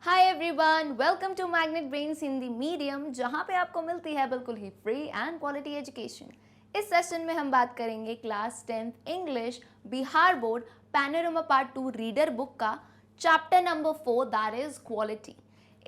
Hi everyone, welcome to Magnet Brains Hindi medium, जहां पे आपको मिलती है बिल्कुल ही फ्री एंड क्वालिटी एजुकेशन। इस सेशन में हम बात करेंगे class 10th English Bihar board Panorama part 2 reader book का chapter number 4 that is quality.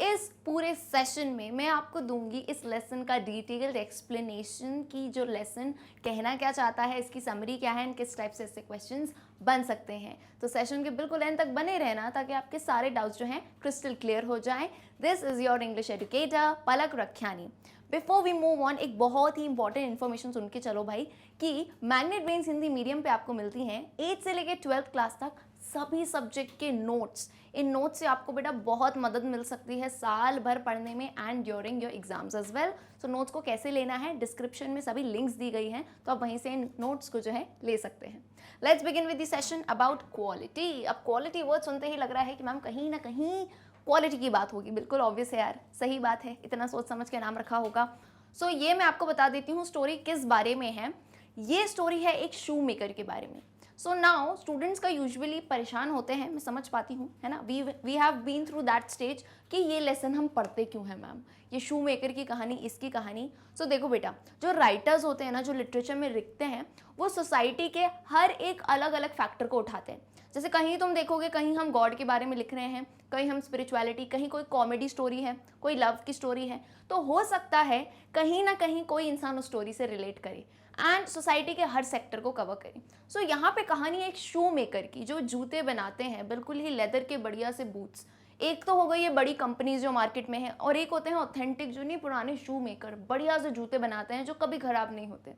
इस पूरे सेशन में मैं आपको दूंगी इस लेसन का डिटेल्ड एक्सप्लेनेशन की जो लेसन कहना क्या चाहता है, इसकी समरी क्या है एंड किस टाइप से इससे क्वेश्चंस बन सकते हैं। तो सेशन के बिल्कुल एंड तक बने रहना ताकि आपके सारे डाउट्स जो हैं क्रिस्टल क्लियर हो जाएं। This is your English educator Palak Rakhiyani. Before we move on, एक बहुत ही इंपॉर्टेंट इन्फॉर्मेशन सुन के चलो भाई कि मैग्नेट ब्रेन्स हिंदी मीडियम पे आपको मिलती हैं 8 से लेकर 12th क्लास तक सभी सब्जेक्ट के नोट्स। इन नोट्स से आपको बेटा बहुत मदद मिल सकती है साल भर पढ़ने में and during your exams as well. So notes को कैसे लेना है, डिस्क्रिप्शन में सभी लिंक्स दी गई हैं, तो आप वहीं से इन नोट्स को जो है ले सकते हैं। Let's begin with the session about quality. अब क्वालिटी वर्ड सुनते ही लग रहा है कि मैम कहीं ना कहीं क्वालिटी की बात होगी। बिल्कुल ऑब्वियस है यार, सही बात है, इतना सोच समझ के नाम रखा होगा। सो ये मैं आपको बता देती हूँ स्टोरी किस बारे में है। ये स्टोरी है एक शू मेकर के बारे में। सो नाउ स्टूडेंट्स का यूजुअली परेशान होते हैं, मैं समझ पाती हूँ, है ना। We have been through that stage कि ये लेसन हम पढ़ते क्यों हैं मैम, ये शू मेकर की कहानी, इसकी कहानी। सो देखो बेटा, जो राइटर्स होते हैं ना, जो लिटरेचर में लिखते हैं, वो सोसाइटी के हर एक अलग अलग फैक्टर को उठाते हैं। जैसे कहीं तुम देखोगे, कहीं हम गॉड के बारे में लिख रहे हैं, कहीं हम स्पिरिचुअलिटी, कहीं कोई कॉमेडी स्टोरी है, कोई लव की स्टोरी है। तो हो सकता है कहीं ना कहीं कोई इंसान उस स्टोरी से रिलेट करे एंड सोसाइटी के हर सेक्टर को कवर करे। सो यहाँ पे कहानी एक शू मेकर की जो जूते बनाते हैं, बिल्कुल ही लेदर के बढ़िया से बूट्स। एक तो हो गई ये बड़ी कंपनीज जो मार्केट में है, और एक होते हैं ऑथेंटिक जो नहीं पुराने शू मेकर, बढ़िया से जूते बनाते हैं जो कभी खराब नहीं होते।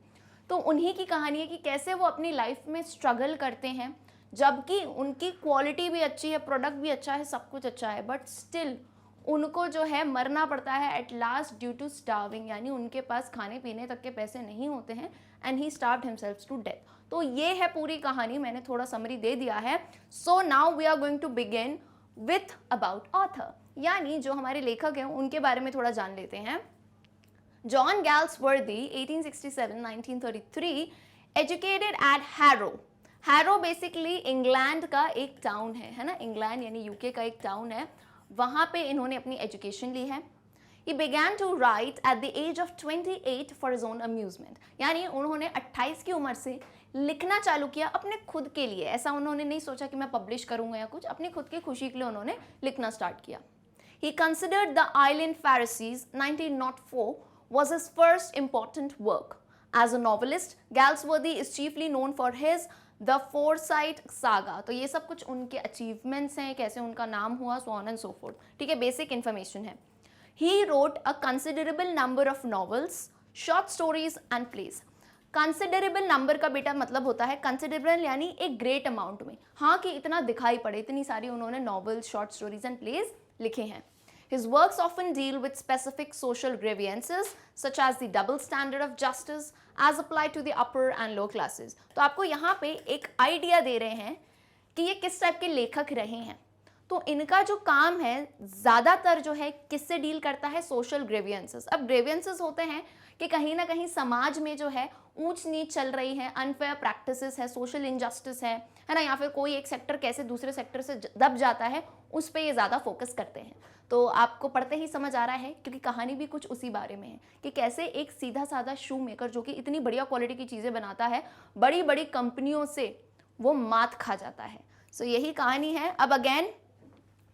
तो उन्हीं की कहानी है कि कैसे वो अपनी लाइफ में स्ट्रगल करते हैं, जबकि उनकी क्वालिटी भी अच्छी है, प्रोडक्ट भी अच्छा है, सब कुछ अच्छा है, बट स्टिल उनको जो है मरना पड़ता है at last due to starving, यानी उनके पास खाने पीने तक के पैसे नहीं होते हैं and he starved himself to death. तो ये है पूरी कहानी, मैंने थोड़ा समरी दे दिया है। So now we are going to begin with about author, यानी जो हमारे लेखक हैं उनके बारे में थोड़ा जान लेते हैं। John Galsworthy 1867-1933 educated at Harrow. Harrow basically England का एक टाउन है ना, इंग्लैंड यानी यूके का एक टाउन है, वहाँ पे इन्होंने अपनी एजुकेशन ली है। He began to write at the age of 28 for his own amusement, यानी उन्होंने 28 की उम्र से लिखना चालू किया अपने खुद के लिए। ऐसा उन्होंने नहीं सोचा कि मैं पब्लिश करूंगा या कुछ, अपनी खुद की खुशी के लिए उन्होंने लिखना स्टार्ट किया। He considered The Island Pharisees 1904 was his first important work. As a novelist, Galsworthy is chiefly known for his the foresight saga. तो ये सब कुछ उनके अचीवमेंट्स हैं, कैसे उनका नाम हुआ, so on and so forth. ठीक है, बेसिक इन्फॉर्मेशन है। He wrote a considerable number of novels, short stories and plays. Considerable number का बेटा मतलब होता है, कंसिडरेबल यानी एक ग्रेट अमाउंट में, हाँ कि इतना दिखाई पड़े, इतनी सारी उन्होंने novels, short stories and plays लिखे हैं। His works often deal with specific social grievances such as the double standard of justice as applied to the upper and lower classes. तो आपको यहाँ पे एक आइडिया दे रहे हैं कि ये किस टाइप के लेखक रहे हैं। तो इनका जो काम है ज़्यादातर जो है किससे डील करता है, सोशल ग्रेवियंसेस। अब ग्रेवियंसेस होते हैं कि कहीं ना कहीं समाज में जो है ऊंच नीच चल रही है, अनफेयर प्रैक्टिसेस है, सोशल इनजस्टिस है ना, या फिर कोई एक सेक्टर कैसे दूसरे सेक्टर से दब जाता है, उस पर ये ज़्यादा फोकस करते हैं। तो आपको पढ़ते ही समझ आ रहा है, क्योंकि कहानी भी कुछ उसी बारे में है कि कैसे एक सीधा साधा शू मेकर जो कि इतनी बढ़िया क्वालिटी की चीज़ें बनाता है, बड़ी बड़ी कंपनियों से वो मात खा जाता है। सो यही कहानी है। अब अगेन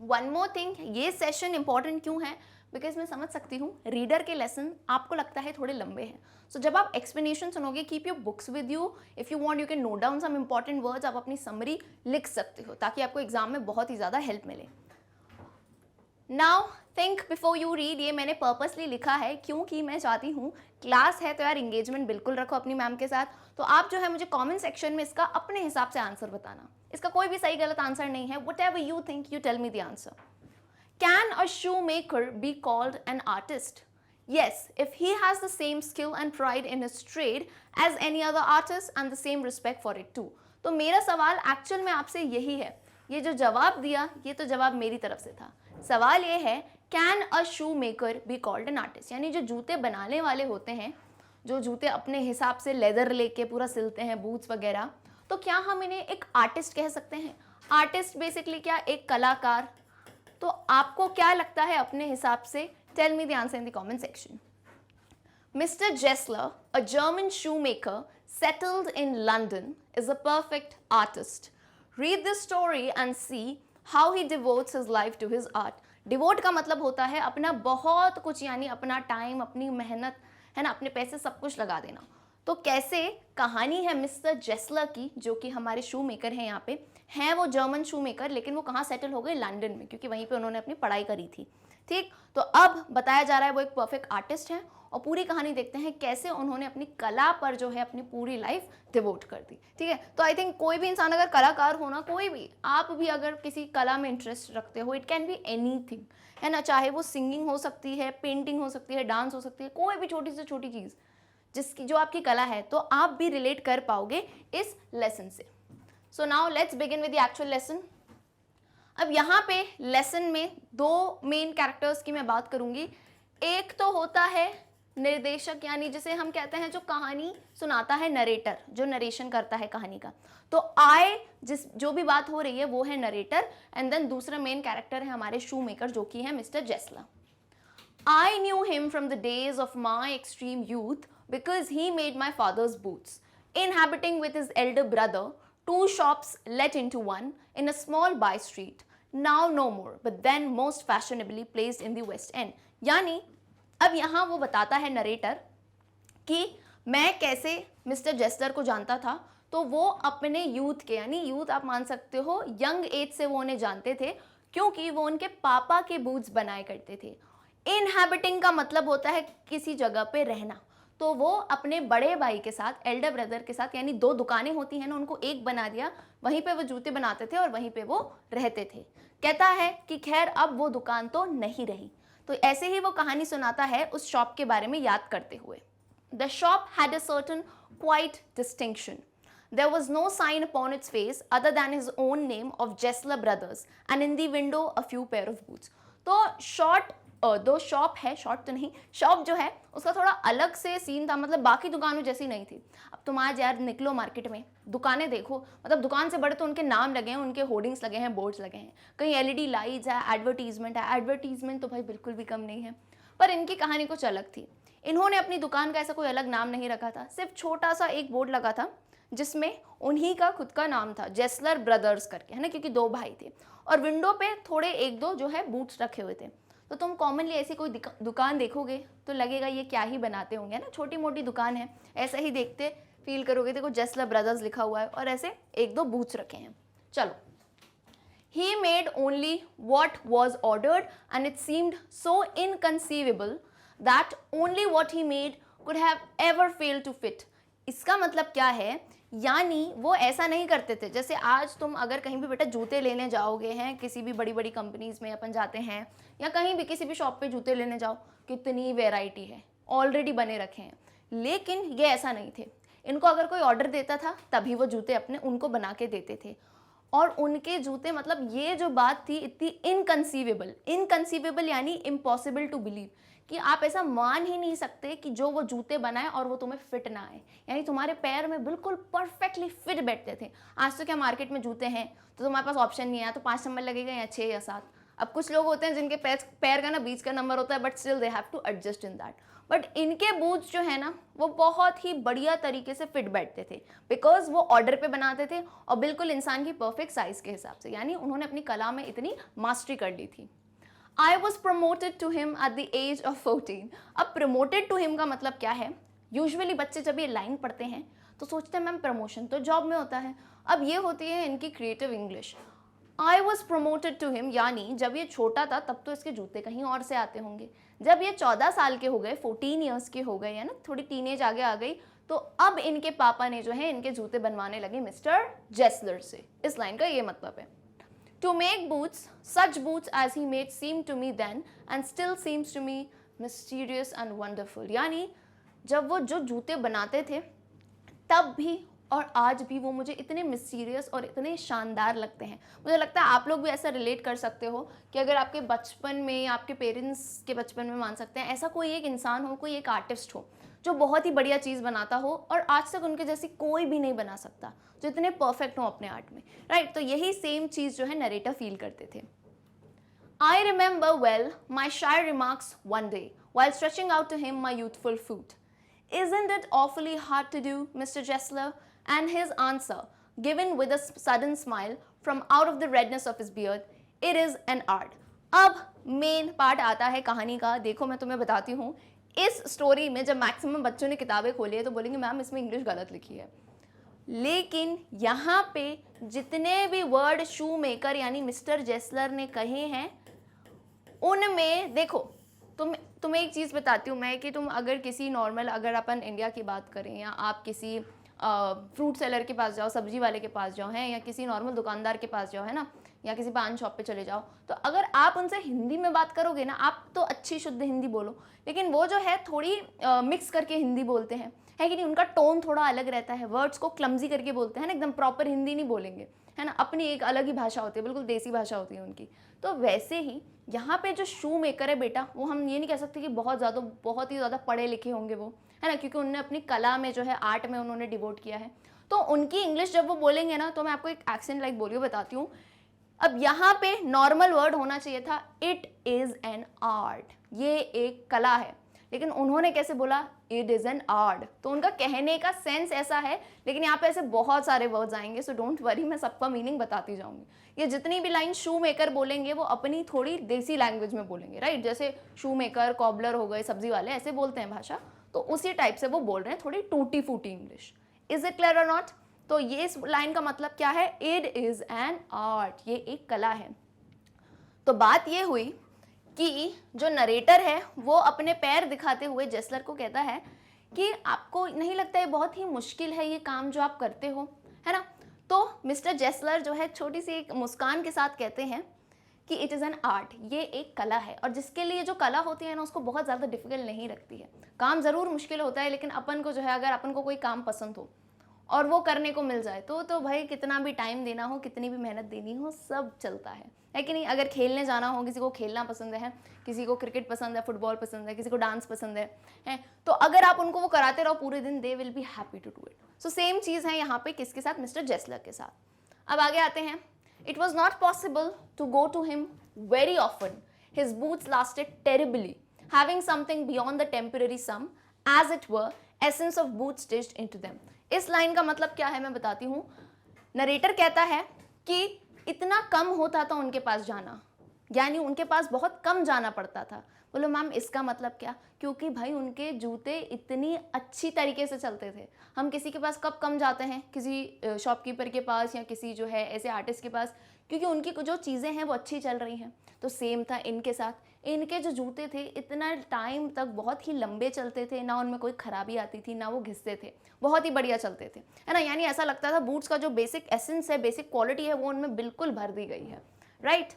वन मोर थिंग, ये सेशन इंपॉर्टेंट क्यों है, बिकॉज मैं समझ सकती हूँ रीडर के लेसन आपको लगता है थोड़े लंबे हैं। सो जब आप एक्सप्लेनेशन सुनोगे, keep your books with you, if you want you can note down some important words, आप अपनी समरी लिख सकते हो ताकि आपको एग्जाम में बहुत ही ज़्यादा हेल्प मिले। Now think before you read, ये मैंने पर्पसली लिखा है क्योंकि मैं चाहती हूँ क्लास है तो यार इंगेजमेंट बिल्कुल रखो अपनी मैम के साथ। तो आप जो है मुझे कमेंट सेक्शन में इसका अपने हिसाब से आंसर बताना, इसका कोई भी सही गलत आंसर नहीं है। Whatever you think, you tell me the answer. Can a shoemaker be called an artist? Yes, if he has the same skill and pride in his trade as any other artist and the same respect for it too. तो मेरा सवाल actual में आपसे यही है, ये जो जवाब दिया ये तो जवाब मेरी तरफ से था। सवाल ये है, can a shoe maker be called an artist, यानी जो जूते बनाने वाले होते हैं, जो जूते अपने हिसाब से लेदर लेके पूरा सिलते हैं, बूट्स वगैरह, तो क्या हम इन्हें एक आर्टिस्ट कह सकते हैं? आर्टिस्ट बेसिकली क्या, एक कलाकार, तो आपको क्या लगता है अपने हिसाब से? Tell me the answer in the comment section. Mr. Jessler, a German shoemaker settled in London, is a perfect artist. Read this story and see how he devotes his life to his art. Devote का मतलब होता है अपना बहुत कुछ, यानी अपना time, अपनी मेहनत, है ना, अपने पैसे सब कुछ लगा देना. तो कैसे कहानी है मिस्टर जेस्लर की, जो कि हमारे शू मेकर हैं. यहाँ पे हैं वो जर्मन शू मेकर, लेकिन वो कहाँ सेटल हो गए? लंदन में, क्योंकि वहीं पे उन्होंने अपनी पढ़ाई करी थी. ठीक, तो अब बताया जा रहा है वो एक परफेक्ट आर्टिस्ट हैं, और पूरी कहानी देखते हैं कैसे उन्होंने अपनी कला पर जो है अपनी पूरी लाइफ डिवोट कर दी. ठीक है, तो आई थिंक कोई भी इंसान अगर कलाकार हो ना, कोई भी, आप भी अगर किसी कला में इंटरेस्ट रखते हो, इट कैन बी एनीथिंग, है ना, चाहे वो सिंगिंग हो सकती है, पेंटिंग हो सकती है, डांस हो सकती है, कोई भी छोटी से छोटी चीज़ जिसकी जो आपकी कला है, तो आप भी रिलेट कर पाओगे इस लेसन से. So now let's begin with the actual lesson. अब यहाँ पे लेसन में दो मेन कैरेक्टर्स की मैं बात करूंगी. एक तो होता है निर्देशक, यानी जिसे हम कहते हैं जो कहानी सुनाता है, नरेटर, जो नरेशन करता है कहानी का. तो जो भी बात हो रही है वो है नरेटर, एंड देन दूसरा मेन कैरेक्टर है हमारे शू मेकर, जो कि है mister जेस्लर. I knew him from the days of my extreme youth because he made my father's boots. Inhabiting with his elder brother, two shops let into one in a small by street, now no more, but then most fashionably placed in the West End. यानी अब यहाँ वो बताता है narrator कि मैं कैसे mister जेस्लर को जानता था. तो वो अपने यूथ के, यानी यूथ आप मान सकते हो, यंग एज से वो उन्हें जानते थे, क्योंकि वो उनके पापा के बूट्स बनाए करते थे. इनहैबिटिंग का मतलब होता है किसी जगह पे रहना. तो वो अपने बड़े भाई के साथ, एल्डर ब्रदर के साथ, यानी दो दुकानें होती हैं ना, उनको एक बना दिया, वहीं पे वो जूते बनाते थे और वहीं पे वो रहते थे. कहता है कि खैर अब वो दुकान तो नहीं रही. तो ऐसे ही वो कहानी सुनाता है उस शॉप के बारे में याद करते हुए. The shop had a certain quite distinction. There was no sign upon its face other than his own name of Jessler Brothers, and in the window a few pair of boots. तो दो shop है, short तो नहीं, shop जो है उसका थोड़ा अलग से सीन था, मतलब बाकी दुकानों जैसी नहीं थी. अब तुम आज यार निकलो मार्केट में, दुकानें देखो, मतलब दुकान से बड़े तो उनके नाम लगे हैं, उनके होर्डिंग्स लगे हैं, बोर्ड्स लगे हैं, कहीं एलईडी लाइट्स है, एडवर्टीजमेंट है. एडवर्टीजमेंट तो भाई बिल्कुल भी कम नहीं है. पर इनकी कहानी कुछ अलग थी. इन्होंने अपनी दुकान का ऐसा कोई अलग नाम नहीं रखा था, सिर्फ छोटा सा एक बोर्ड लगा था जिसमें उन्हीं का खुद का नाम था, जेस्लर ब्रदर्स करके, है ना, क्योंकि दो भाई थे. और विंडो पे थोड़े एक दो जो है बूट्स रखे हुए थे. तो तुम कॉमनली ऐसी कोई दुकान देखोगे तो लगेगा ये क्या ही बनाते होंगे ना, छोटी मोटी दुकान है, ऐसे ही देखते फील करोगे. देखो जेस्लर ब्रदर्स लिखा हुआ है और ऐसे एक दो बूट्स रखे हैं. चलो, he made only what was ordered and it seemed so inconceivable that only what he made could have ever failed to fit. इसका मतलब क्या है, यानी वो ऐसा नहीं करते थे जैसे आज तुम अगर कहीं भी बेटा जूते लेने जाओगे हैं, किसी भी बड़ी बड़ी कंपनीज में अपन जाते हैं, या कहीं भी किसी भी शॉप पे जूते लेने जाओ, कितनी वैरायटी है, ऑलरेडी बने रखे हैं. लेकिन ये ऐसा नहीं थे. इनको अगर कोई ऑर्डर देता था तभी वो जूते अपने उनको बना के देते थे. और उनके जूते, मतलब ये जो बात थी इतनी इनकंसीवेबल यानी इम्पॉसिबल टू बिलीव, कि आप ऐसा मान ही नहीं सकते कि जो वो जूते बनाए और वो तुम्हें फिट ना आए, यानी तुम्हारे पैर में बिल्कुल परफेक्टली फिट बैठते थे. आज तो क्या मार्केट में जूते हैं तो तुम्हारे पास ऑप्शन नहीं है, तो 5 नंबर लगेगा या 6 या 7. अब कुछ लोग होते हैं जिनके पैर का ना बीच का नंबर होता है, but still they have to adjust in that. But इनके बूट्स जो है ना वो बहुत ही बढ़िया तरीके से फिट बैठते थे, बिकॉज वो ऑर्डर पे बनाते थे और बिल्कुल इंसान की परफेक्ट साइज के हिसाब से, यानी उन्होंने अपनी कला में इतनी मास्टरी कर ली थी. I was promoted to him at the age of 14. अब promoted to him का मतलब क्या है? यूजुअली बच्चे जब ये लाइन पढ़ते हैं तो सोचते हैं मैम प्रमोशन तो जॉब में होता है. अब ये होती है इनकी creative English. I was promoted to him, यानी जब ये छोटा था तब तो इसके जूते कहीं और से आते होंगे. जब ये 14 साल के हो गए, 14 ईयर्स के हो गए, है ना, थोड़ी टीनेज आगे आ गई, तो अब इनके पापा ने जो है इनके जूते बनवाने लगे मिस्टर जेस्लर से. इस लाइन का ये मतलब है. To make boots, such boots as he made seemed to me then and still seems to me mysterious and wonderful. यानी जब वो जो जूते बनाते थे तब भी और आज भी वो मुझे इतने मिस्टीरियस और इतने शानदार लगते हैं. मुझे लगता है आप लोग भी ऐसा रिलेट कर सकते हो कि अगर आपके बचपन में, आपके पेरेंट्स के बचपन में मान सकते हैं, ऐसा कोई एक इंसान हो, कोई एक आर्टिस्ट हो जो बहुत ही बढ़िया चीज़ बनाता हो और आज तक उनके जैसी कोई भी नहीं बना सकता, जो इतने परफेक्ट हो अपने आर्ट में, राइट. तो यही सेम चीज़ जो है नरेटर फील करते थे. I remember well my shy remarks one day while stretching out to him my youthful foot. Isn't it awfully hard to do, Mr. Jessler? And his answer, given with a sudden smile from out of the redness of his beard, it is an art. अब main part आता है कहानी का. देखो मैं तुम्हें बताती हूँ, इस स्टोरी में जब मैक्सिमम बच्चों ने किताबें खोली है तो बोलेंगे मैम इसमें इंग्लिश गलत लिखी है, लेकिन यहाँ पे जितने भी वर्ड शू मेकर यानी मिस्टर जेसलर ने कहे हैं उनमें देखो, तुम्हें एक चीज़ बताती हूँ मैं कि तुम अगर किसी नॉर्मल, अगर अपन इंडिया की बात करें या आप किसी फ्रूट सेलर के पास जाओ, सब्जी वाले के पास जाओ हैं, या किसी नॉर्मल दुकानदार के पास जाओ है ना, या किसी पान शॉप पे चले जाओ, तो अगर आप उनसे हिंदी में बात करोगे ना, आप तो अच्छी शुद्ध हिंदी बोलो, लेकिन वो जो है थोड़ी मिक्स करके हिंदी बोलते हैं, है कि नहीं. उनका टोन थोड़ा अलग रहता है, वर्ड्स को क्लमजी करके बोलते हैं ना, एकदम प्रॉपर हिंदी नहीं बोलेंगे, है ना. अपनी एक अलग ही भाषा होती है, बिल्कुल देसी भाषा होती है उनकी. तो वैसे ही यहाँ पे जो शू मेकर है बेटा, वो हम ये नहीं कह सकते कि बहुत ही ज़्यादा पढ़े लिखे होंगे वो, है ना, क्योंकि उन्होंने अपनी कला में जो है, आर्ट में उन्होंने डिवोट किया है. तो उनकी इंग्लिश जब वो बोलेंगे ना, तो मैं आपको एक एक्सेंट लाइक बोलियो बताती हूँ. अब यहाँ पे नॉर्मल वर्ड होना चाहिए था, इट इज़ एन आर्ट, ये एक कला है, लेकिन उन्होंने कैसे बोला, इट इज़ एन आर्ट. तो उनका कहने का सेंस ऐसा है, लेकिन यहाँ पे ऐसे बहुत सारे वर्ड्स आएंगे, सो डोंट वरी, मैं सबका मीनिंग बताती जाऊंगी. ये जितनी भी लाइन शू मेकर बोलेंगे वो अपनी थोड़ी देसी लैंग्वेज में बोलेंगे, राइट. जैसे शू मेकर, कॉबलर हो गए, सब्जी वाले, ऐसे बोलते हैं भाषा, तो उसी टाइप से वो बोल रहे हैं, थोड़ी टूटी फूटी इंग्लिश. इज इट क्लियर और नॉट? तो ये इस लाइन का मतलब क्या है, इट इज़ एन आर्ट, ये एक कला है. तो बात ये हुई कि जो नरेटर है वो अपने पैर दिखाते हुए जेसलर को कहता है कि आपको नहीं लगता है बहुत ही मुश्किल है ये काम जो आप करते हो, है ना. तो मिस्टर जेसलर जो है छोटी सी एक मुस्कान के साथ कहते हैं कि इट इज़ एन आर्ट, ये एक कला है, और जिसके लिए जो कला होती है ना उसको बहुत ज़्यादा डिफिकल्ट नहीं लगती है. काम ज़रूर मुश्किल होता है, लेकिन अपन को जो है, अगर अपन को कोई काम पसंद हो और वो करने को मिल जाए तो भाई कितना भी टाइम देना हो, कितनी भी मेहनत देनी हो, सब चलता है कि नहीं. अगर खेलने जाना हो, किसी को खेलना पसंद है, किसी को क्रिकेट पसंद है, फुटबॉल पसंद है, किसी को डांस पसंद है, तो अगर आप उनको वो कराते रहो पूरे दिन, they will be happy to do it. So same चीज़ है यहाँ पे किसके साथ, मिस्टर जेसलर के साथ. अब आगे आते हैं. It was not possible to go to him very often, his boots lasted terribly, having something beyond the temporary some, as it were essence of boot stitched into them. इस लाइन का मतलब क्या है मैं बताती हूँ. नरेटर कहता है कि इतना कम होता था उनके पास जाना, यानी उनके पास बहुत कम जाना पड़ता था. बोलो मैम इसका मतलब क्या, क्योंकि भाई उनके जूते इतनी अच्छी तरीके से चलते थे. हम किसी के पास कब कम जाते हैं, किसी शॉपकीपर के पास या किसी जो है ऐसे आर्टिस्ट के पास, क्योंकि उनकी जो चीज़ें हैं वो अच्छी चल रही हैं. तो सेम था इनके साथ. इनके जो जूते थे इतना टाइम तक बहुत ही लंबे चलते थे, ना उनमें कोई खराबी आती थी, ना वो घिसते थे, बहुत ही बढ़िया चलते थे, है ना. यानी ऐसा लगता था बूट्स का जो बेसिक एसेंस है, बेसिक क्वालिटी है, वो उनमें बिल्कुल भर दी गई है, right.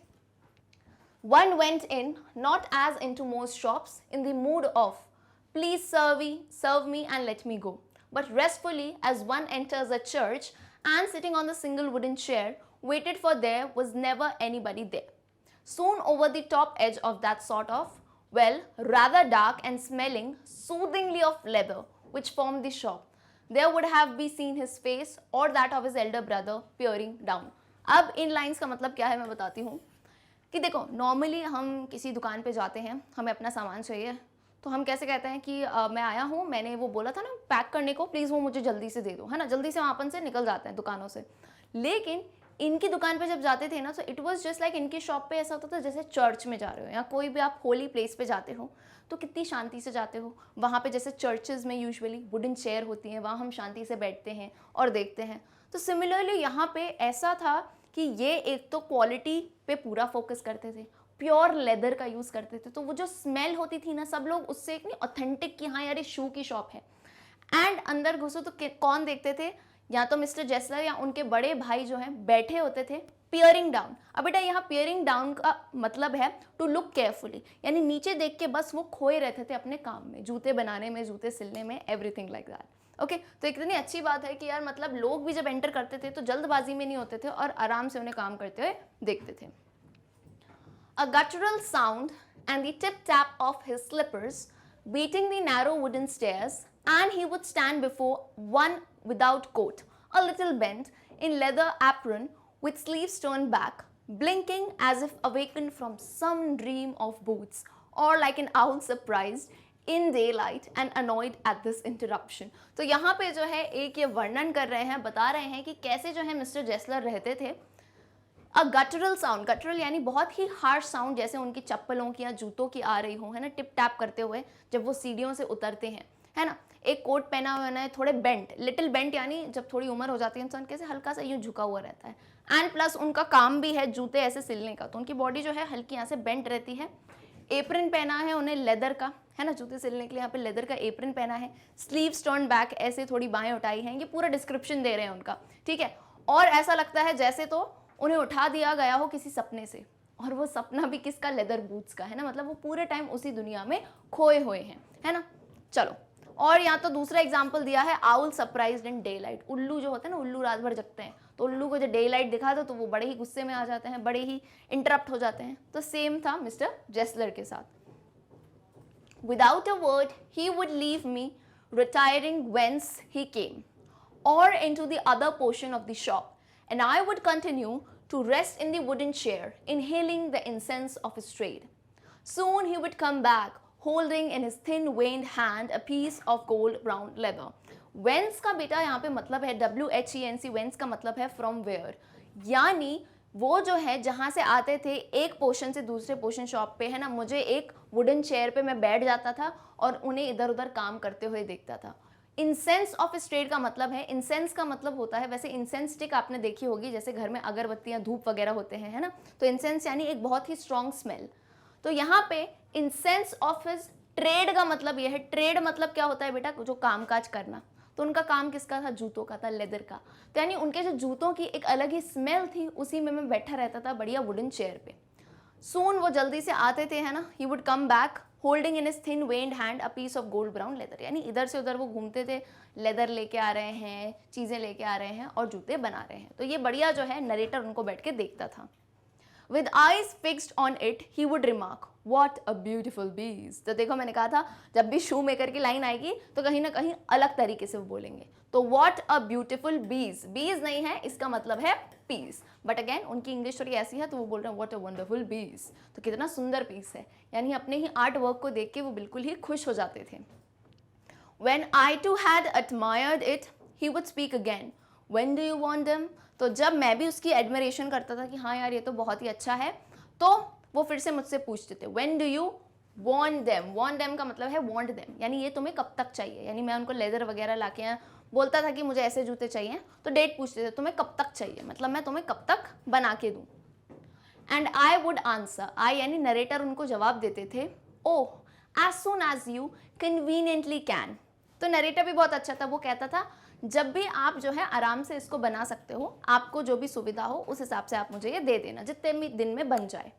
One went in, not as into most shops, in the mood of, please serve me and let me go, but restfully as one enters a church and sitting on the single wooden chair, waited for there was never anybody there. Soon over the top edge of that sort of, well, rather dark and smelling soothingly of leather, which formed the shop, there would have been seen his face or that of his elder brother peering down. अब इन lines का मतलब क्या है मैं बताती हूँ कि देखो, नॉर्मली हम किसी दुकान पे जाते हैं, हमें अपना सामान चाहिए, तो हम कैसे कहते हैं कि मैं आया हूँ, मैंने वो बोला था ना पैक करने को, प्लीज़ वो मुझे जल्दी से दे दो, है ना. जल्दी से वहाँ अपन से निकल जाते हैं दुकानों से. लेकिन इनकी दुकान पे जब जाते थे ना, तो इट वाज जस्ट लाइक इनकी शॉप पे ऐसा होता था जैसे चर्च में जा रहे हो, या कोई भी आप होली प्लेस पे जाते हो तो कितनी शांति से जाते हो. वहाँ पे जैसे चर्चेज़ में यूजुअली वुडन चेयर होती हैं, वहाँ हम शांति से बैठते हैं और देखते हैं. तो सिमिलरली यहाँ पे ऐसा था कि ये एक तो क्वालिटी पे पूरा फोकस करते थे, प्योर लेदर का यूज़ करते थे, तो वो जो स्मेल होती थी ना, सब लोग उससे एक नहीं ऑथेंटिक कि हाँ यार ये शू की शॉप है. एंड अंदर घुसो तो कौन देखते थे, या तो मिस्टर जेसलर या उनके बड़े भाई जो हैं बैठे होते थे पियरिंग डाउन. अब बेटा यहाँ पियरिंग डाउन का मतलब है टू लुक केयरफुली, यानी नीचे देख के बस वो खोए रहते थे अपने काम में, जूते बनाने में, जूते सिलने में, एवरीथिंग लाइक दैट. ओके, तो इतनी अच्छी बात है कि यार मतलब लोग भी जब एंटर करते थे तो जल्दबाजी में नहीं होते थे और आराम से उन्हें काम करते हुए देखते थे. A guttural sound and the tip-tap of his slippers beating the narrow wooden stairs, and he would stand before one without coat, a little bent, in leather apron with sleeves turned back, blinking as if awakened from some dream of boots, or like an owl surprised in daylight and annoyed at this interruption. तो यहाँ पे जो है एक ये वर्णन कर रहे हैं, बता रहे हैं कि कैसे जो है मिस्टर जेस्लर रहते थे. अ गटरल साउंड, गटरल यानी बहुत ही हार्श साउंड, जैसे उनकी चप्पलों की या जूतों की आ रही हो, है ना, टिप टैप करते हुए जब वो सीढ़ियों से उतरते हैं, है ना. एक कोट पहना हुआ है, थोड़े बेंट, लिटिल बेंट, यानी जब थोड़ी उम्र हो जाती है इंसान कैसे हल्का सा यूं झुका हुआ रहता है. एंड प्लस उनका काम भी है जूते ऐसे सिलने का, तो उनकी बॉडी जो है हल्की यहाँ से बेंट रहती है. एप्रन पहना है उन्हें लेदर का, है ना, जूते सिलने के लिए यहाँ पे लेदर का एप्रन पहना है. स्लीव्स टर्न बैक, ऐसे थोड़ी बाहें उठाई हैं. ये पूरा डिस्क्रिप्शन दे रहे हैं उनका, ठीक है. और ऐसा लगता है जैसे तो उन्हें उठा दिया गया हो किसी सपने से, और वो सपना भी किसका, लेदर बूट्स का, है ना. मतलब वो पूरे टाइम उसी दुनिया में खोए हुए हैं, है ना. चलो, और यहाँ तो दूसरा एग्जाम्पल दिया है, owl surprised in day light. उल्लू जो होते हैं ना, उल्लू रात भर जगते हैं, तो उल्लू को जो डे लाइट दिखा दो तो वो बड़े ही गुस्से में आ जाते हैं, बड़े ही इंटरप्ट हो जाते हैं. तो सेम था मिस्टर जेस्लर के साथ. Without a word he would leave me retiring whence he came or into the other portion of the shop, and I would continue to rest in the wooden chair, inhaling the incense of his trade. Soon he would come back, holding in his thin veined hand a piece of gold brown leather. Whence का बेटा यहाँ पे मतलब है WHENC, whence का मतलब है from where, यानी वो जो है जहाँ से आते थे एक पोर्शन से दूसरे पोर्शन शॉप पे, है ना. मुझे एक वुडन चेयर पे मैं बैठ जाता था और उन्हें इधर उधर काम करते हुए देखता था. इंसेंस ऑफ स्ट्रेड का मतलब है, इंसेंस का मतलब होता है, वैसे इंसेंस स्टिक आपने देखी होगी, जैसे घर में अगरबत्तियां धूप वगैरह होते हैं, है ना. तो इंसेंस यानी एक बहुत ही स्ट्रॉन्ग स्मेल. तो यहाँ पे इंसेंस ऑफ हिज ट्रेड का मतलब यह है. ट्रेड मतलब क्या होता है बेटा, जो कामकाज करना. तो उनका काम किसका था, जूतों का था, लेदर का. तो यानी उनके जो जूतों की एक अलग ही स्मेल थी, उसी में मैं बैठा रहता था बढ़िया वुडन चेयर पे. सून वो जल्दी से आते थे, है ना. He would come back holding in his thin veined hand a piece of gold brown leather, यानी इधर से उधर वो घूमते थे, लेदर लेके आ रहे हैं, चीज़ें लेके आ रहे हैं और जूते बना रहे हैं. तो ये बढ़िया जो है नरेटर उनको बैठ के देखता था. With eyes fixed on it, he would remark, "What a beautiful beast." तो देखो मैंने कहा था जब भी शू मेकर की लाइन आएगी तो कहीं ना कहीं अलग तरीके से वो बोलेंगे. तो what a beautiful beast, beast नहीं है, इसका मतलब है पीस. बट अगेन उनकी इंग्लिश थोड़ी ऐसी है तो वो बोल रहे हैं what a wonderful beast. तो कितना सुंदर पीस है, यानी अपने ही आर्ट वर्क को देख के वो बिल्कुल ही खुश हो जाते थे. When I too had admired it, he would speak again. When do you want them? तो जब मैं भी उसकी एडमिरेशन करता था कि हाँ यार ये तो बहुत ही अच्छा है, तो वो फिर से मुझसे पूछते थे when do you want them. want them का मतलब है want them, यानी ये तुम्हें कब तक चाहिए. यानी मैं उनको लेदर वगैरह ला के बोलता था कि मुझे ऐसे जूते चाहिए, तो डेट पूछते थे तुम्हें कब तक चाहिए, मतलब मैं तुम्हें कब तक बना के दूँ. And I would answer, I यानी नरेटर उनको जवाब देते थे, oh as soon as you conveniently can. तो नरेटर भी बहुत अच्छा था, वो कहता था जब भी आप जो है आराम से इसको बना सकते हो, आपको जो भी सुविधा हो उस हिसाब से आप मुझे ये दे देना, जितने भी दिन में बन जाए.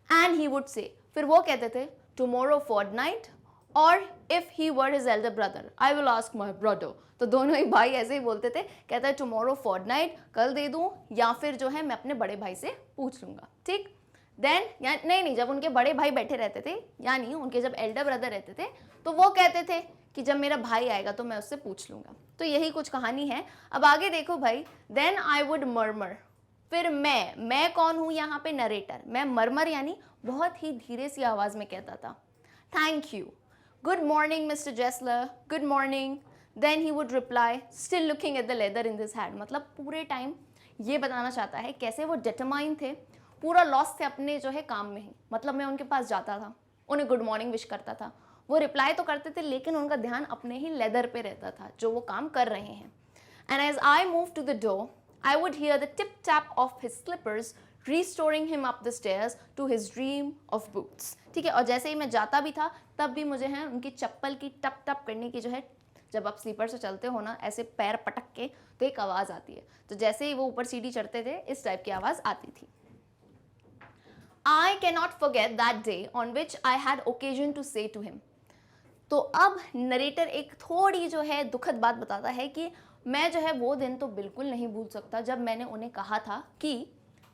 एंड ही वुड से, फिर वो कहते थे टुमारो फॉरनाइट, और if he were his elder brother I will ask my brother. तो दोनों ही भाई ऐसे ही बोलते थे, कहता है टुमारो फॉरनाइट, कल दे दूं, या फिर जो है मैं अपने बड़े भाई से पूछ लूंगा. ठीक. देन नहीं, जब उनके बड़े भाई बैठे रहते थे, यानी उनके जब एल्डर ब्रदर रहते थे, तो वो कहते थे कि जब मेरा भाई आएगा तो मैं उससे पूछ लूंगा. तो यही कुछ कहानी है. अब आगे देखो भाई, देन आई वुड मर्मर, फिर मैं कौन हूँ यहाँ पे, नरेटर. मैं मर्मर यानी बहुत ही धीरे सी आवाज में कहता था, thank you, good morning Mr Gessler, good morning. Then he would reply, still looking at the leather in this hand. मतलब पूरे टाइम ये बताना चाहता है कैसे वो डिटरमाइन थे, पूरा लॉस थे अपने जो है काम में ही. मतलब मैं उनके पास जाता था, उन्हें गुड मॉर्निंग विश करता था, वो रिप्लाई तो करते थे लेकिन उनका ध्यान अपने ही लेदर पे रहता था जो वो काम कर रहे हैं. And as I move to the door I would hear the tip tap of his slippers restoring him up the stairs to his dream of boots. ठीक है. और जैसे ही मैं जाता भी था तब भी मुझे है उनकी चप्पल की टप टप करने की जो है, जब आप स्लीपर से चलते हो ना ऐसे पैर पटक के, तो एक आवाज़ आती है. तो जैसे ही वो ऊपर सीढ़ी चढ़ते थे इस टाइप की आवाज़ आती थी. I cannot forget that day on which I had occasion to say to him. तो अब नरेटर एक थोड़ी जो है दुखद बात बताता है कि मैं जो है वो दिन तो बिल्कुल नहीं भूल सकता जब मैंने उन्हें कहा था कि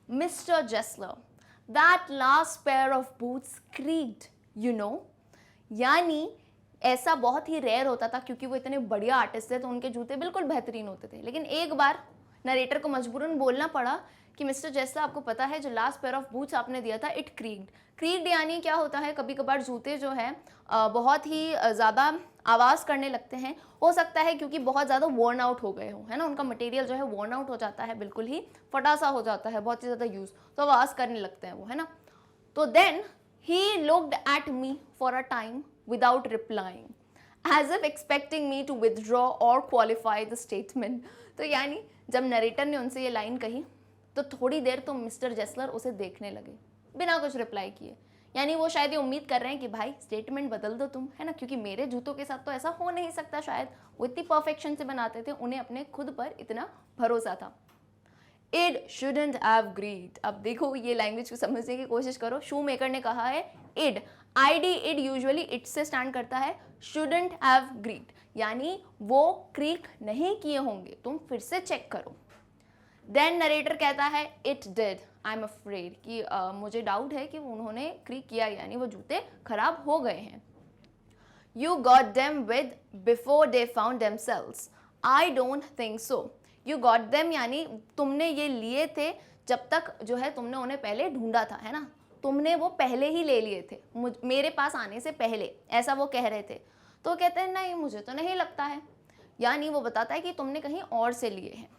Mr Gessler, that last pair of boots creaked, you know. यानी ऐसा बहुत ही रेयर होता था क्योंकि वो इतने बढ़िया आर्टिस्ट थे तो उनके जूते बिल्कुल बेहतरीन होते थे. लेकिन एक बार नरेटर को मजबूरन बोलना पड़ा कि मिस्टर जेसलर आपको पता है जो लास्ट पेयर ऑफ बूट्स आपने दिया था इट क्रीक्ड। क्रीक्ड यानी क्या होता है, कभी कभार जूते जो है बहुत ही ज़्यादा आवाज़ करने लगते हैं। हो सकता है क्योंकि बहुत ज़्यादा वर्न आउट हो गए हो, है ना, उनका मटेरियल जो है वर्न आउट हो जाता है, बिल्कुल ही फटा सा हो जाता है, बहुत ही ज़्यादा यूज़, तो आवाज़ करने लगते हैं वो, है ना। तो then he looked at me for a time without replying as if expecting me to withdraw और क्वालिफाई द स्टेटमेंट। तो यानी जब नरेटर ने उनसे ये लाइन कही तो थोड़ी देर तो मिस्टर जेसलर उसे देखने लगे बिना कुछ रिप्लाई किए। यानी वो शायद ये उम्मीद कर रहे हैं कि भाई स्टेटमेंट बदल दो तुम, है ना, क्योंकि मेरे जूतों के साथ तो ऐसा हो नहीं सकता, शायद वो इतनी परफेक्शन से बनाते थे, उन्हें अपने खुद पर इतना भरोसा था। It shouldn't have greed। अब देखो ये लैंग्वेज को समझने की कोशिश करो। शू मेकर ने कहा है id, id id usually it से स्टैंड करता है, shouldn't have greed यानी वो क्रीक नहीं किए होंगे, तुम फिर से चेक करो। देन नरेटर कहता है it did, I am afraid कि मुझे डाउट है कि उन्होंने क्रीक किया, यानी वो जूते खराब हो गए हैं। You got them with before they found themselves, I don't think so. You got them यानी तुमने ये लिए थे जब तक जो है तुमने उन्हें पहले ढूंढा था, है ना, तुमने वो पहले ही ले लिए थे मेरे पास आने से पहले, ऐसा वो कह रहे थे। तो कहते हैं नहीं मुझे तो नहीं लगता है, यानी वो बताता है कि तुमने कहीं और से लिए हैं।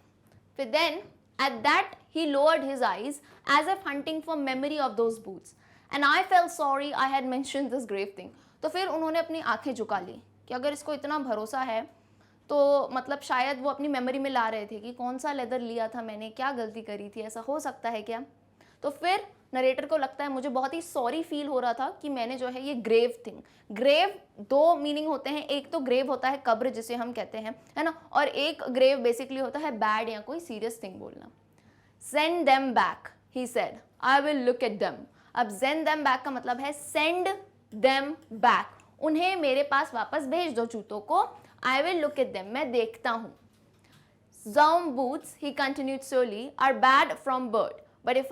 फिर then at that he lowered his eyes as if hunting for memory of those boots and I felt sorry I had mentioned this grave thing। तो फिर उन्होंने अपनी आंखें झुका ली कि अगर इसको इतना भरोसा है तो मतलब शायद वो अपनी मेमोरी में ला रहे थे कि कौन सा लेदर लिया था मैंने, क्या गलती करी थी, ऐसा हो सकता है क्या। तो फिर नरेटर को लगता है मुझे बहुत ही सॉरी फील हो रहा था कि मैंने जो है ये ग्रेव थिंग, ग्रेव दो मीनिंग होते हैं, एक तो ग्रेव होता है कब्र जिसे हम कहते हैं, है ना, और एक ग्रेव बेसिकली होता है बैड या कोई सीरियस थिंग बोलना। Send them back he said, I will look at them. अब सेंड देम बैक का मतलब है सेंड देम बैक, उन्हें मेरे पास वापस भेज दो जूतों को, I will look at them, मैं देखता हूँ। Some boots, he continued slowly, are bad from birth, but if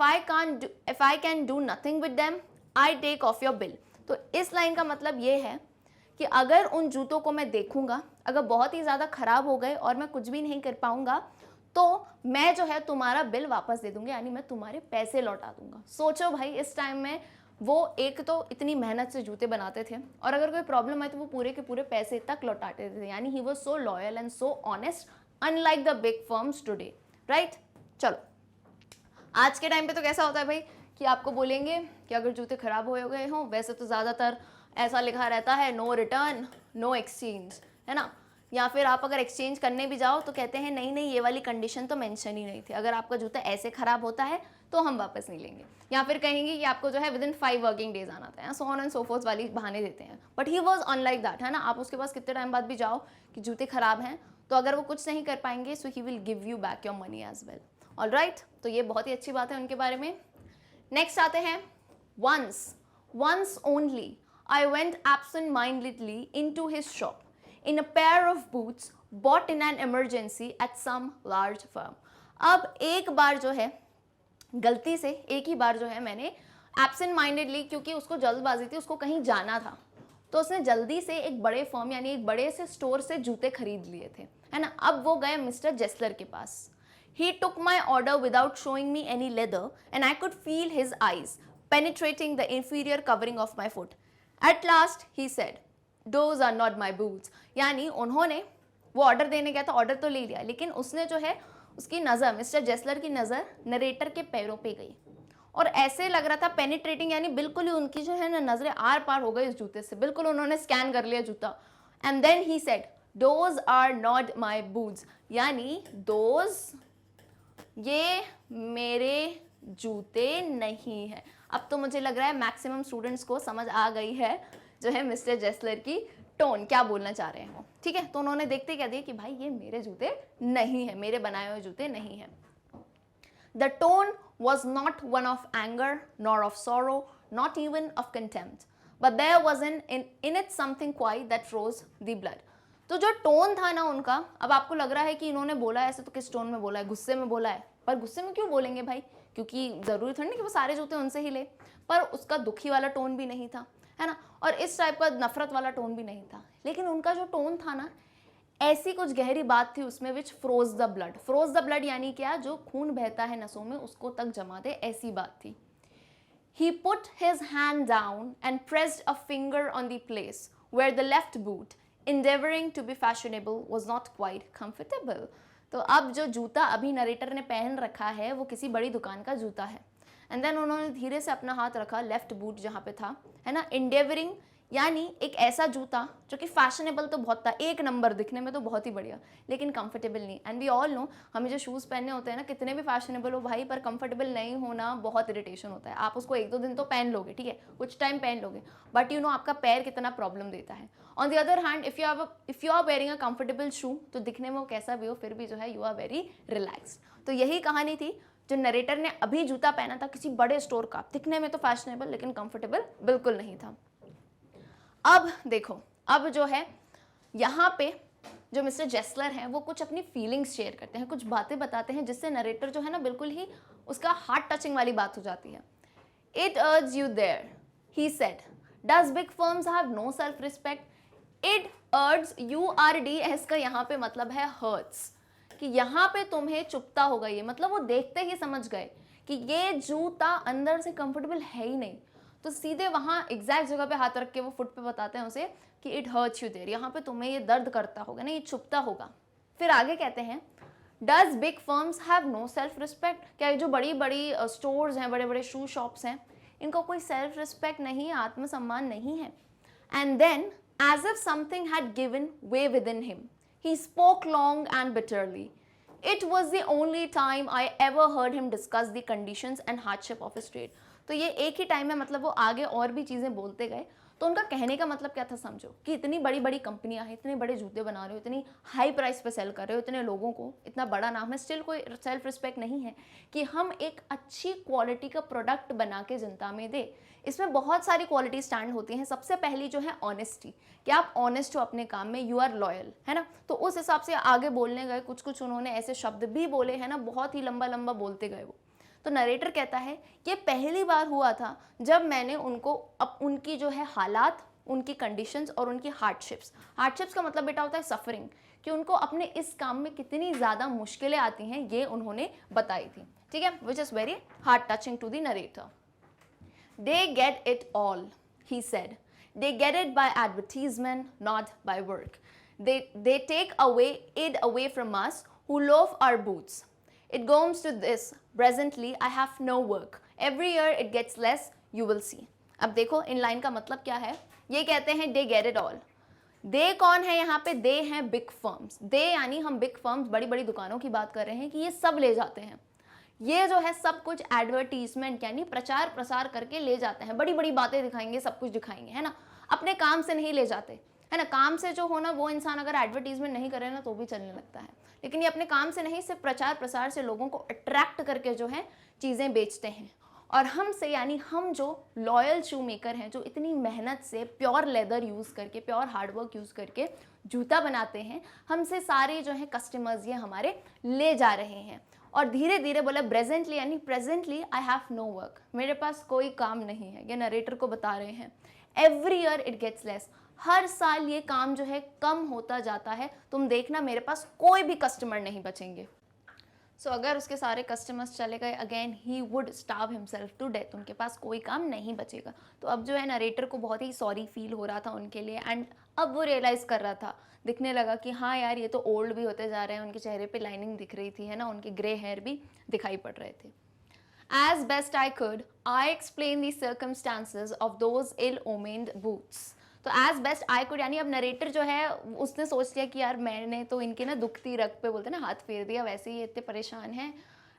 I can do nothing with them, I take off your bill। तो इस लाइन का मतलब ये है कि अगर उन जूतों को मैं देखूंगा, अगर बहुत ही ज़्यादा ख़राब हो गए और मैं कुछ भी नहीं कर पाऊंगा तो मैं जो है तुम्हारा बिल वापस दे दूंगी, यानी मैं तुम्हारे पैसे लौटा दूंगा। सोचो भाई इस टाइम में वो एक तो इतनी मेहनत से जूते बनाते थे और अगर कोई प्रॉब्लम आई तो वो पूरे के पूरे पैसे तक लौटाते थे, यानी he was so loyal and so honest unlike the big firms today, right. चलो आज के टाइम पे तो कैसा होता है भाई कि आपको बोलेंगे कि अगर जूते खराब हो गए हों, वैसे तो ज़्यादातर ऐसा लिखा रहता है नो रिटर्न नो एक्सचेंज, है ना, या फिर आप अगर एक्सचेंज करने भी जाओ तो कहते हैं नहीं नहीं ये वाली कंडीशन तो मेंशन ही नहीं थी, अगर आपका जूता ऐसे ख़राब होता है तो हम वापस नहीं लेंगे, या फिर कहेंगे कि आपको जो है विदिन 5 वर्किंग डेज आना था, सो ऑन एंड सो फोर्थ वाली बहाने देते हैं। But he was unlike that, है ना, आप उसके पास कितने टाइम बाद भी जाओ कि जूते खराब हैं तो अगर वो कुछ नहीं कर पाएंगे so he will give you back your money as well, alright. तो ये बहुत ही अच्छी बात है उनके बारे में। नेक्स्ट आते हैं once only I went absent-mindedly into his shop in a pair of boots bought in an emergency at some large firm। अब एक बार जो है गलती से एक ही बार जो है मैंने एब्सेंट माइंडेडली, क्योंकि उसको जल्दबाजी थी, उसको कहीं जाना था, तो उसने जल्दी से एक बड़े फर्म यानी एक बड़े से स्टोर से जूते खरीद लिए थे, है ना। अब वो गए मिस्टर जेसलर के पास। He took my order without showing me any leather and I could feel his eyes penetrating the inferior covering of my foot। At last he said, those are not my boots। यानी उन्होंने वो order देने गया था, order तो ले लिया, लेकिन उसने जो है उसकी नज़र, मिस्टर जेसलर की नज़र नरेटर के पैरों पे गई और ऐसे लग रहा था पेनिट्रेटिंग, यानी बिल्कुल ही उनकी जो है ना नज़रें आर पार हो गई उस जूते से, बिल्कुल उन्होंने स्कैन कर लिया जूता। And then he said, those are not my boots, यानी दोज ये मेरे जूते नहीं है। अब तो मुझे लग रहा है मैक्सिमम स्टूडेंट्स को समझ आ गई है जो है मिस्टर जेसलर की टोन क्या बोलना चाह रहे हैं वो, ठीक है। तो उन्होंने देखते क्या दिया कि भाई ये मेरे जूते नहीं है, मेरे बनाए हुए जूते नहीं है। The tone was not one of anger nor of sorrow, not even of contempt, but there was in it something quiet that froze the blood। तो जो टोन था ना उनका, अब आपको लग रहा है कि इन्होंने बोला है ऐसे तो किस टोन में बोला है, गुस्से में बोला है, पर गुस्से में क्यों बोलेंगे भाई, क्योंकि ज़रूरी थोड़ी ना कि वो सारे जूते उनसे ही ले, पर उसका दुखी वाला टोन भी नहीं था, है ना, और इस टाइप का नफरत वाला टोन भी नहीं था, लेकिन उनका जो टोन था ना ऐसी कुछ गहरी बात थी उसमें which froze the blood. Froze the blood यानी क्या, जो खून बहता है नसों में उसको तक जमा दे, ऐसी बात थी। He put his hand down and pressed a finger on the place where the left boot, endeavoring to be fashionable, was not quite comfortable. तो अब जो जूता अभी नरेटर ने पहन रखा है वो किसी बड़ी दुकान का जूता है। एंड देन उन्होंने धीरे से अपना हाथ रखा लेफ्ट बूट जहाँ पे था, है ना, endeavoring यानी एक ऐसा जूता जो कि फैशनेबल तो बहुत था, एक नंबर दिखने में तो बहुत ही बढ़िया, लेकिन कंफर्टेबल नहीं। एंड वी ऑल नो, हमें जो शूज़ पहनने होते हैं ना, कितने भी फैशनेबल हो भाई, पर कंफर्टेबल नहीं होना बहुत इरिटेशन होता है। आप उसको 1-2 दिन तो पहन लोगे, ठीक है, कुछ टाइम पहन लोगे, बट यू नो आपका पैर कितना प्रॉब्लम देता है। On the other hand, if you are wearing a comfortable shoe, तो दिखने में वो कैसा भी हो फिर भी जो है यू आर वेरी रिलैक्स्ड। तो यही कहानी थी, जो नरेटर ने अभी जूता पहना था किसी बड़े स्टोर का, दिखने में तो फैशनेबल लेकिन कंफर्टेबल बिल्कुल नहीं था। अब देखो, अब जो है यहाँ पे जो मिस्टर जेस्लर हैं वो कुछ अपनी फीलिंग्स शेयर करते हैं, कुछ बातें बताते हैं, जिससे नरेटर जो है ना बिल्कुल ही उसका हार्ट टचिंग वाली बात हो जाती है। It hurts you there, he said, does big firms have no self respect? It hurts, URDS का यहाँ पे मतलब है हर्ट्स, कि यहाँ पे तुम्हें चुभता होगा ये, मतलब वो देखते ही समझ गए कि ये जूता अंदर से कंफर्टेबल है ही नहीं। तो सीधे वहाँ एग्जैक्ट जगह पे हाथ रख के वो फुट पे बताते हैं उसे कि इट हर्ट्स यू देयर, यहाँ पे तुम्हें ये दर्द करता होगा ना, ये चुभता होगा। फिर आगे कहते हैं, does big firms have no self respect? क्या जो बड़ी बड़ी स्टोर्स हैं, बड़े बड़े शू शॉप्स हैं, इनको कोई सेल्फ रिस्पेक्ट नहीं है, आत्मसम्मान नहीं है? And then as if something had given way within him, he spoke long and bitterly. It was the only time I ever heard him discuss the conditions and hardship of his trade. तो ये एक ही time है, मतलब वो आगे और भी चीज़ें बोलते गए। तो उनका कहने का मतलब क्या था, समझो कि इतनी बड़ी बड़ी कंपनियां हैं, इतने बड़े जूते बना रहे हो, इतनी हाई प्राइस पे सेल कर रहे हो, इतने लोगों को, इतना बड़ा नाम है, स्टिल कोई सेल्फ रिस्पेक्ट नहीं है कि हम एक अच्छी क्वालिटी का प्रोडक्ट बना के जनता में दे। इसमें बहुत सारी क्वालिटी स्टैंड होती हैं। सबसे पहली जो है ऑनेस्टी, कि आप ऑनेस्ट हो अपने काम में, यू आर लॉयल, है ना। तो उस हिसाब से आगे बोलने गए, कुछ कुछ उन्होंने ऐसे शब्द भी बोले हैं ना, बहुत ही लंबा लंबा बोलते गए वो। तो नरेटर कहता है ये पहली बार हुआ था जब मैंने उनको अब उनकी जो है हालात, उनकी कंडीशंस और उनकी हार्डशिप्स का मतलब बेटा होता है सफरिंग, कि उनको अपने इस काम में कितनी ज़्यादा मुश्किलें आती हैं ये उन्होंने बताई थी, ठीक है, which is very heart touching to the narrator. They get it all, he said. They get it by advertisement, not by work. They take it away from us who love our boots. It comes to this. Presently, I have no work. Every year it gets less. You will see. अब देखो in line का मतलब क्या है। ये कहते हैं they get it all. दे कौन है यहाँ पे? दे हैं बिग फर्म्स। दे यानी हम बिग फर्म्स, बड़ी बड़ी दुकानों की बात कर रहे हैं कि ये सब ले जाते हैं। ये जो है सब कुछ एडवर्टीजमेंट यानी प्रचार प्रसार करके ले जाते हैं, बड़ी बड़ी बातें दिखाएंगे, सब कुछ दिखाएंगे, है ना, अपने काम से नहीं ले जाते, है ना। काम से जो होना, वो इंसान अगर एडवर्टीजमेंट नहीं करे ना तो भी चलने लगता है, लेकिन ये अपने काम से नहीं, सिर्फ प्रचार प्रसार से लोगों को अट्रैक्ट करके जो है चीज़ें बेचते हैं। और हमसे यानी हम जो लॉयल शू मेकर हैं, जो इतनी मेहनत से प्योर लेदर यूज़ करके, प्योर हार्डवर्क यूज़ करके जूता बनाते हैं, हमसे सारे जो हैं कस्टमर्स ये हमारे ले जा रहे हैं। और धीरे धीरे बोला प्रेजेंटली यानी presently I have no work, मेरे पास कोई काम नहीं है, ये नरेटर को बता रहे हैं। Every year it gets less, हर साल ये काम जो है कम होता जाता है, तुम देखना मेरे पास कोई भी कस्टमर नहीं बचेंगे। सो अगर उसके सारे कस्टमर्स चले गए, again he would starve himself to death, उनके पास कोई काम नहीं बचेगा। तो अब जो है नरेटर को बहुत ही सॉरी फील हो रहा था उनके लिए, एंड अब वो रियलाइज़ कर रहा था, दिखने लगा कि हाँ यार ये तो ओल्ड भी होते जा रहे हैं, उनके चेहरे पे लाइनिंग दिख रही थी, है ना, उनके ग्रे हेयर भी दिखाई पड़ रहे थे। As best I could, I explained the circumstances of those ill-omened boots. तो एज बेस्ट आई कुड यानी अब नरेटर जो है उसने सोच लिया कि यार मैंने तो इनके ना दुखती रग पे बोलते ना हाथ फेर दिया, वैसे ही इतने परेशान हैं,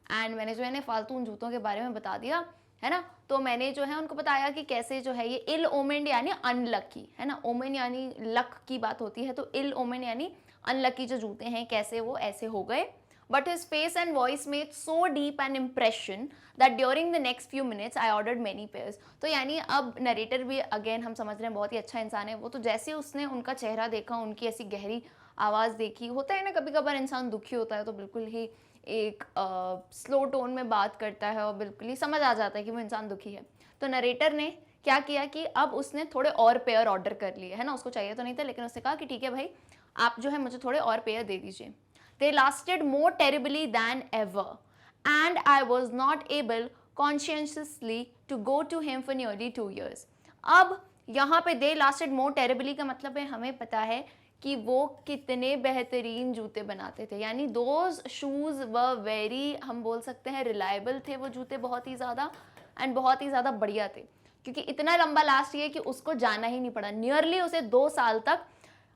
एंड मैंने जो है ना फालतू उन जूतों के बारे में बता दिया, है ना। तो मैंने जो है उनको बताया कि कैसे जो है ये इल ओमेंड यानी अनलकी, है ना, ओमेन यानी लक की बात होती है, तो इल ओमेन यानी अनलकी जो जूते हैं कैसे वो ऐसे हो गए। But his face and voice made so deep an impression that during the next few minutes I ordered many pairs. तो यानी अब नरेटर भी अगेन हम समझ रहे हैं बहुत ही अच्छा इंसान है वो, तो जैसे उसने उनका चेहरा देखा, उनकी ऐसी गहरी आवाज़ देखी, होता है ना कभी कभार इंसान दुखी होता है तो बिल्कुल ही एक स्लो टोन में बात करता है और बिल्कुल ही समझ आ जाता है कि वो इंसान दुखी है। तो नरेटर ने क्या किया कि अब उसने थोड़े और पेयर ऑर्डर कर लिए, है ना, उसको चाहिए तो नहीं था लेकिन उसने कहा कि ठीक है भाई, आप जो है मुझे थोड़े और पेयर दे दीजिए. They lasted more terribly than ever, and I was not able conscientiously to go to him for nearly 2 years. अब यहाँ पे they lasted more terribly का मतलब है, हमें पता है कि वो कितने बेहतरीन जूते बनाते थे, यानी those shoes were very, हम बोल सकते हैं reliable थे वो जूते, बहुत ही ज़्यादा एंड बहुत ही ज़्यादा बढ़िया थे, क्योंकि इतना लंबा लास्ट किया कि उसको जाना ही नहीं पड़ा, नियरली उसे 2 साल तक.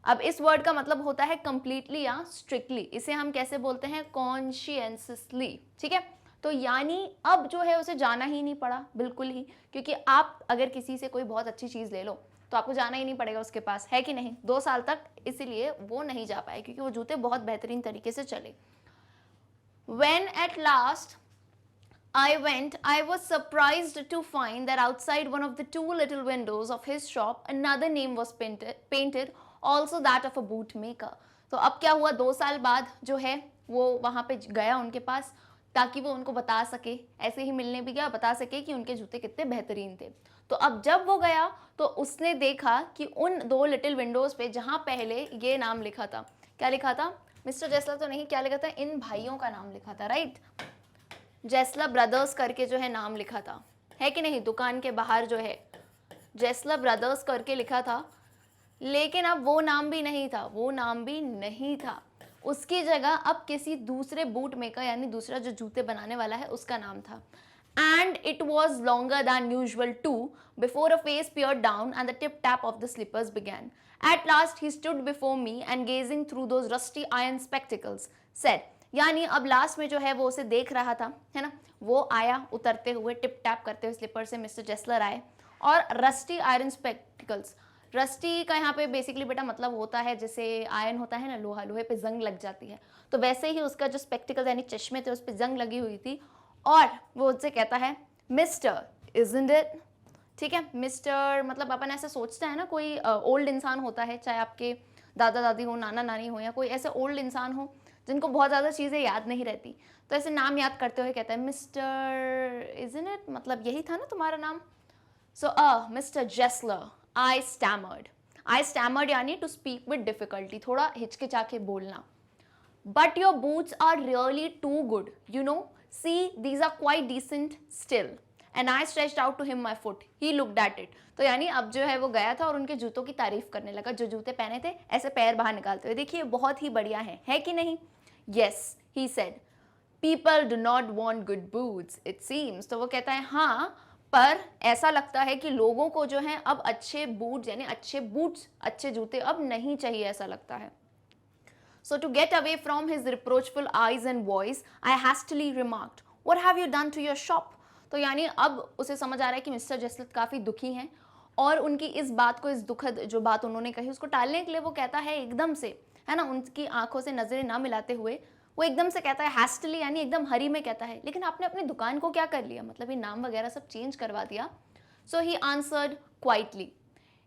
अब इस वर्ड का मतलब होता है कंप्लीटली या स्ट्रिक्टली, इसे हम कैसे बोलते हैं, कॉन्शियसली, ठीक है. तो यानी अब जो है उसे जाना ही नहीं पड़ा बिल्कुल ही, क्योंकि आप अगर किसी से कोई बहुत अच्छी चीज़ ले लो तो आपको जाना ही नहीं पड़ेगा उसके पास, है कि नहीं, 2 साल तक. इसीलिए वो नहीं जा पाए क्योंकि वो जूते बहुत बेहतरीन तरीके से चले. When at last I went, I was surprised to find that outside one of the 2 little windows of his shop another name was painted also that of a boot maker. तो अब क्या हुआ, 2 साल बाद जो है वो वहाँ पे गया उनके पास ताकि वो उनको बता सके, ऐसे ही मिलने भी गया, बता सके कि उनके जूते कितने बेहतरीन थे. तो अब जब वो गया तो उसने देखा कि उन 2 लिटिल विंडोज़ पे जहाँ पहले ये नाम लिखा था, क्या लिखा था, मिस्टर जेसलर तो नहीं, क्या लिखा था, इन भाइयों का नाम लिखा था, राइट, जेसलर ब्रदर्स करके जो है नाम लिखा था, है कि नहीं, दुकान के बाहर जो है जेसलर ब्रदर्स करके लिखा था. लेकिन अब वो नाम भी नहीं था, वो नाम भी नहीं था, उसकी जगह अब किसी दूसरे बूट मेकर यानी दूसरा जो जूते बनाने वाला है उसका नाम था. And it was longer than usual too before a face peered down and the tip tap of the slippers began. At last he stood before me and gazing through those rusty iron spectacles said, यानी अब last में जो है वो उसे देख रहा था, है ना, वो आया उतरते हुए, टिप टैप करते हुए स्लीपर से मिस्टर जेसलर आए, और रस्टी आयरन स्पेक्टिकल्स, रस्टी का यहाँ पे बेसिकली बेटा मतलब होता है जैसे आयरन होता है ना, लोहा, लोहे पे जंग लग जाती है, तो वैसे ही उसका जो स्पेक्टिकल्स यानी चश्मे थे उस पर जंग लगी हुई थी, और वो उससे कहता है मिस्टर इजंट इट, ठीक है, मिस्टर मतलब अपन ऐसे सोचते हैं ना, कोई ओल्ड इंसान होता है, चाहे आपके दादा दादी हो, नाना नानी हो, या कोई ऐसे ओल्ड इंसान हो जिनको बहुत ज़्यादा चीज़ें याद नहीं रहती, तो ऐसे नाम याद करते हुए कहता है मिस्टर इजंट इट, मतलब यही था ना तुम्हारा नाम. सो मिस्टर जेसलर, आई स्टैमर्ड यानी टू स्पीक विद डिफिकल्टी, थोड़ा हिचकिचा के बोलना. But your boots are really too good, you know, see these are quite decent still, and I stretched out to him my foot, he looked at it. तो यानी अब जो है वो गया था और उनके जूतों की तारीफ करने लगा, जो जूते पहने थे ऐसे पैर बाहर निकालते हुए, देखिए बहुत ही बढ़िया है कि नहीं. Yes, he said, people do not want good boots it seems. तो वो कहता है हाँ, पर ऐसा लगता है कि लोगों को जो है अब अच्छे बूट्स यानी अच्छे जूते अब नहीं चाहिए, ऐसा लगता है. So to get away from his reproachful eyes and voice, I hastily remarked, "What have you done to your shop?" तो यानी अब उसे समझ आ रहा है कि मिस्टर जेसलर काफ़ी दुखी हैं, और उनकी इस बात को, इस दुखद जो बात उन्होंने कही उसको टालने के लिए वो कहता है एकदम से, है ना, उनकी आंखों से नजरें ना मिलाते हुए वो एकदम से कहता है, हैस्टली यानी एकदम हरी में कहता है, लेकिन आपने अपनी दुकान को क्या कर लिया, मतलब ये नाम वगैरह सब चेंज करवा दिया. So he answered quietly,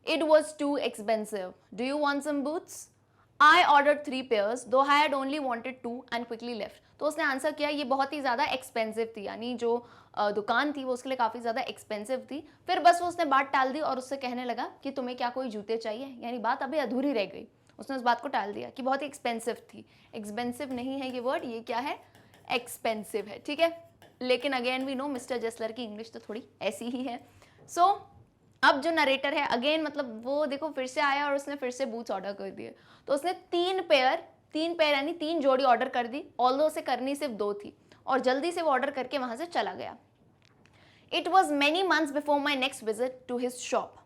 it was too expensive, do you want some boots? I ordered 3 pairs, though I had only wanted 2 and quickly left. तो उसने आंसर किया ये बहुत ही ज़्यादा एक्सपेंसिव थी, यानी जो दुकान थी वो उसके लिए काफ़ी ज़्यादा एक्सपेंसिव थी. फिर बस वो उसने बात टाल दी और उससे कहने लगा कि तुम्हें क्या कोई जूते चाहिए, यानी बात अभी अधूरी रह गई, उसने उस बात को टाल दिया कि बहुत ही एक्सपेंसिव थी. एक्सपेंसिव नहीं है ये वर्ड, ये क्या है, एक्सपेंसिव है, ठीक है. लेकिन अगेन वी नो मिस्टर जेसलर की इंग्लिश तो थोड़ी ऐसी ही है. सो अब जो नरेटर है अगेन मतलब वो देखो फिर से आया और उसने फिर से बूट्स ऑर्डर कर दिए. तो उसने 3 पेयर यानी 3 जोड़ी ऑर्डर कर दी, ऑल्दो उसे करनी सिर्फ 2 थी, और जल्दी से वो ऑर्डर करके वहां से चला गया. It was many months before my next visit to his shop,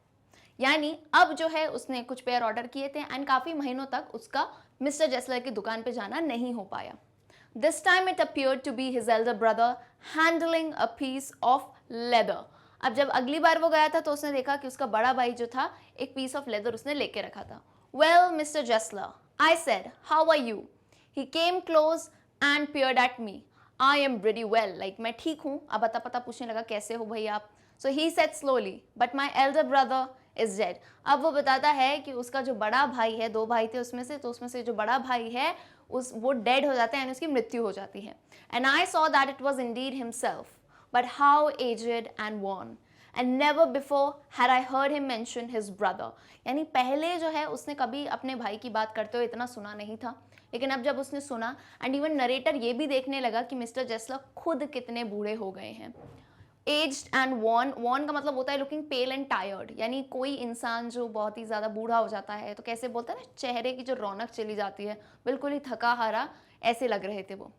यानी अब जो है उसने कुछ पेयर ऑर्डर किए थे एंड काफ़ी महीनों तक उसका मिस्टर जेसलर की दुकान पे जाना नहीं हो पाया. This time it appeared to be his elder brother handling a piece of leather. अब जब अगली बार वो गया था तो उसने देखा कि उसका बड़ा भाई जो था एक पीस ऑफ लेदर उसने लेके रखा था. Well Mr जेसलर, I said, how are you? He came close and peered at me. I am pretty well, like मैं ठीक हूँ. अब अता पता पूछने लगा कैसे हो भाई आप. So he said slowly, but my elder brother is dead. अब वो बताता है कि उसका जो बड़ा भाई है, 2 भाई थे उसमें से, तो उसमें से जो बड़ा भाई है वो डेड हो जाता है यानी उसकी मृत्यु हो जाती है. And I saw that it was indeed himself. But how aged and worn. and never before had I heard him mention his brother. यानी पहले जो है उसने कभी अपने भाई की बात करते हुए इतना सुना नहीं था, लेकिन अब जब उसने सुना, एंड इवन नरेटर ये भी देखने लगा कि मिस्टर जेसलर खुद कितने बूढ़े हो गए हैं. एज्ड एंड वॉर्न का मतलब होता है लुकिंग पेल एंड टायर्ड, यानी कोई इंसान जो बहुत ही ज़्यादा बूढ़ा हो जाता है तो कैसे बोलते हैं ना, चेहरे की जो रौनक चली जाती है, बिल्कुल ही थका हारा ऐसे लग रहे थे वो.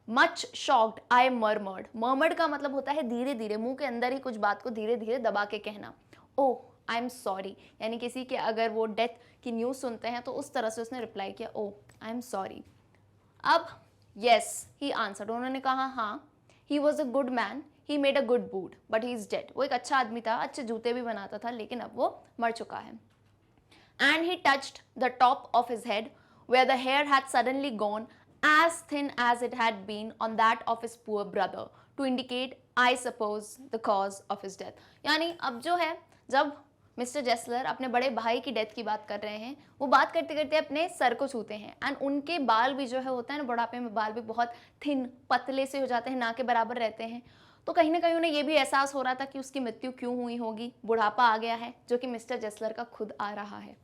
मच शॉक्ड आई मर्मर्ड का मतलब होता है धीरे धीरे, मुंह के अंदर ही कुछ बात को धीरे धीरे दबा के कहना. ओह आई एम सॉरी, यानी किसी के अगर वो डेथ की न्यूज़ सुनते हैं तो उस तरह से उसने रिप्लाई किया, ओह आई एम सॉरी. अब यस ही आंसर्ड, उन्होंने कहा हाँ, he was a good man, he made a good boot but he is dead. वो एक अच्छा आदमी था, अच्छे जूते भी बनाता था, लेकिन अब वो मर चुका है. And he touched the top of his head where the hair had suddenly gone as thin as it had been on that of his poor brother to indicate, I suppose, the cause of his death. यानी अब जो है, जब mister जेसलर अपने बड़े भाई की death की बात कर रहे हैं, वो बात करते करते अपने सर को छूते हैं, एंड उनके बाल भी जो है होता है ना, बुढ़ापे में बाल भी बहुत थिन पतले से हो जाते हैं, ना के बराबर रहते हैं. तो कहीं ना कहीं उन्हें ये भी एहसास हो रहा था कि उसकी मृत्यु क्यों हुई होगी, बुढ़ापा आ गया है, जो कि मिस्टर जेसलर का खुद आ रहा है.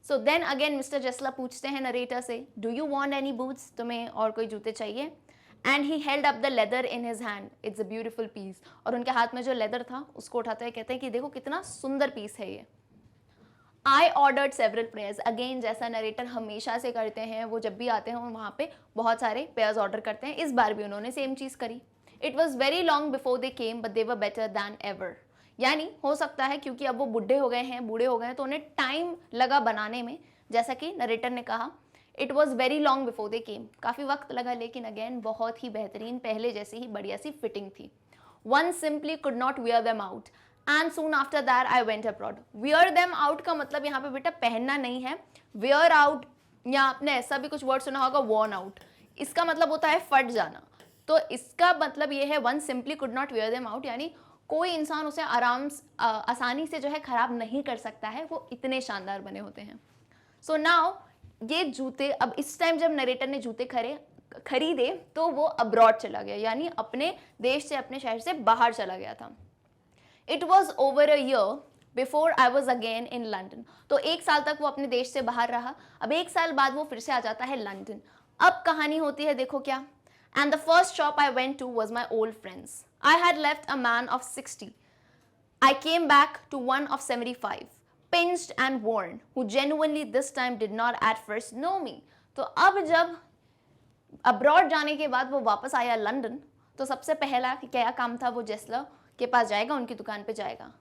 So then again mister Jessler पूछते हैं नरेटर से, do you want any boots, तुम्हें और कोई जूते चाहिए? And he held up the leather in his hand, it's a beautiful piece. और उनके हाथ में जो लेदर था उसको उठाते हुए कहते हैं कि देखो कितना सुंदर पीस है ये. I ordered several prayers, again जैसा नरेटर हमेशा से करते हैं, वो जब भी आते हैं वहाँ पे बहुत सारे प्रेयर्स ऑर्डर करते हैं. इस बार भी उन्होंने सेम चीज़ करी. It was very long before they came but they were better than ever. यानी हो सकता है क्योंकि अब वो बूढ़े हो गए हैं तो उन्हें टाइम लगा बनाने में, जैसा कि नरेटर ने कहा, it was very long before they came, काफ़ी वक्त लगा, लेकिन अगेन बहुत ही बेहतरीन, पहले जैसी ही बढ़िया सी फिटिंग थी. One simply could not wear them out and soon after that I went abroad. Wear them out का मतलब यहाँ पे बेटा पहनना नहीं है, वियर आउट, या आपने ऐसा भी कुछ वर्ड सुना होगा वॉर्न आउट, इसका मतलब होता है फट जाना. तो इसका मतलब ये है one simply could not wear them out, यानी कोई इंसान उसे आसानी से जो है खराब नहीं कर सकता है, वो इतने शानदार बने होते हैं. सो नाउ ये जूते, अब इस टाइम जब नरेटर ने जूते खरीदे तो वो अब्रॉड चला गया, यानी अपने देश से, अपने शहर से बाहर चला गया था. It was over a year before I was again in London. तो 1 साल तक वो अपने देश से बाहर रहा. अब 1 साल बाद वो फिर से आ जाता है लंदन. अब कहानी होती है, देखो क्या. And the first shop I went to was my old friend's. I had left a man of 60. I came back to one of 75, pinched and worn, who genuinely this time did not at first know me. तो अब जब abroad जाने के बाद वो वापस आया London, तो सबसे पहला क्या काम था, वो जेसलर के पास जाएगा, उनकी दुकान पे जाएगा.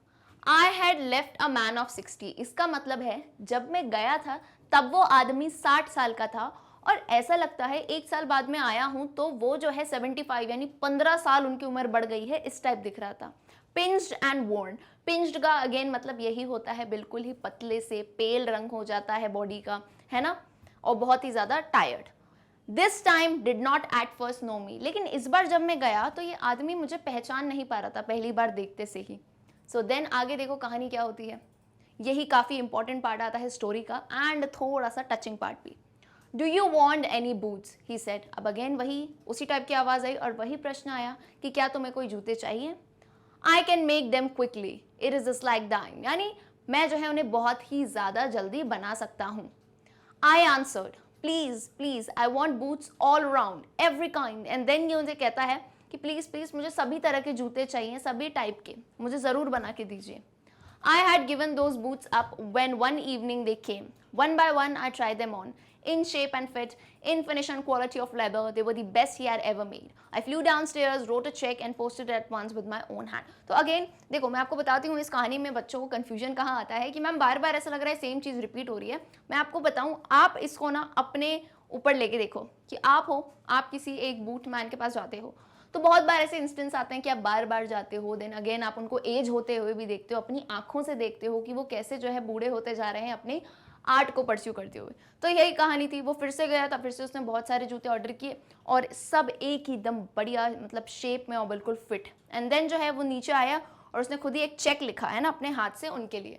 I had left a man of 60. इसका मतलब है जब मैं गया था तब वो आदमी 60 साल का था, और ऐसा लगता है 1 साल बाद में आया हूं तो वो जो है 75, यानी 15 साल उनकी उम्र बढ़ गई है, इस टाइप दिख रहा था. पिंच्ड एंड वॉर्न, पिंच्ड का अगेन मतलब यही होता है बिल्कुल ही पतले से, पेल रंग हो जाता है बॉडी का, है ना, और बहुत ही ज़्यादा tired. This time did not at first know me, लेकिन इस बार जब मैं गया तो ये आदमी मुझे पहचान नहीं पा रहा था पहली बार देखते से ही. सो देन आगे देखो कहानी क्या होती है, यही काफ़ी इंपॉर्टेंट पार्ट आता है स्टोरी का, एंड थोड़ा सा टचिंग पार्ट भी. Do you want any boots, he said. अब अगेन वही उसी टाइप की आवाज़ आई और वही प्रश्न आया कि क्या तुम्हें कोई जूते चाहिए. I can make them quickly, it is just like dying, यानी मैं जो है उन्हें बहुत ही ज़्यादा जल्दी बना सकता हूँ. I answered, please please I want boots all around every kind. And then ये उनसे कहता है कि प्लीज़ प्लीज़ मुझे सभी तरह के जूते चाहिए, सभी टाइप के, मुझे ज़रूर बना के दीजिए. I had given those boots up when one evening they came. One by one I tried them on. In shape and fit, in finish and quality of leather, they were the best he had ever made. I flew downstairs, wrote a check and posted it at once with my own hand. तो again देखो मैं आपको बताती हूँ इस कहानी में बच्चों को कन्फ्यूजन कहाँ आता है कि मैम बार बार ऐसा लग रहा है सेम चीज़ रिपीट हो रही है. मैं आपको बताऊँ, आप इसको ना अपने ऊपर लेके देखो कि आप किसी एक बूट मैन के पास जाते हो, तो बहुत बार ऐसे इंस्टेंस आते हैं कि आप बार बार जाते हो, देन अगेन आप उनको एज होते हुए भी देखते हो, अपनी आंखों से देखते हो कि वो कैसे जो है बूढ़े होते जा रहे हैं अपने आर्ट को परस्यू करते हुए. तो यही कहानी थी. वो फिर से गया था, फिर से उसने बहुत सारे जूते ऑर्डर किए और सब एक ही दम बढ़िया मतलब शेप में और बिल्कुल फिट. एंड देन जो है वो नीचे आया और उसने खुद ही एक चेक लिखा है ना अपने हाथ से उनके लिए.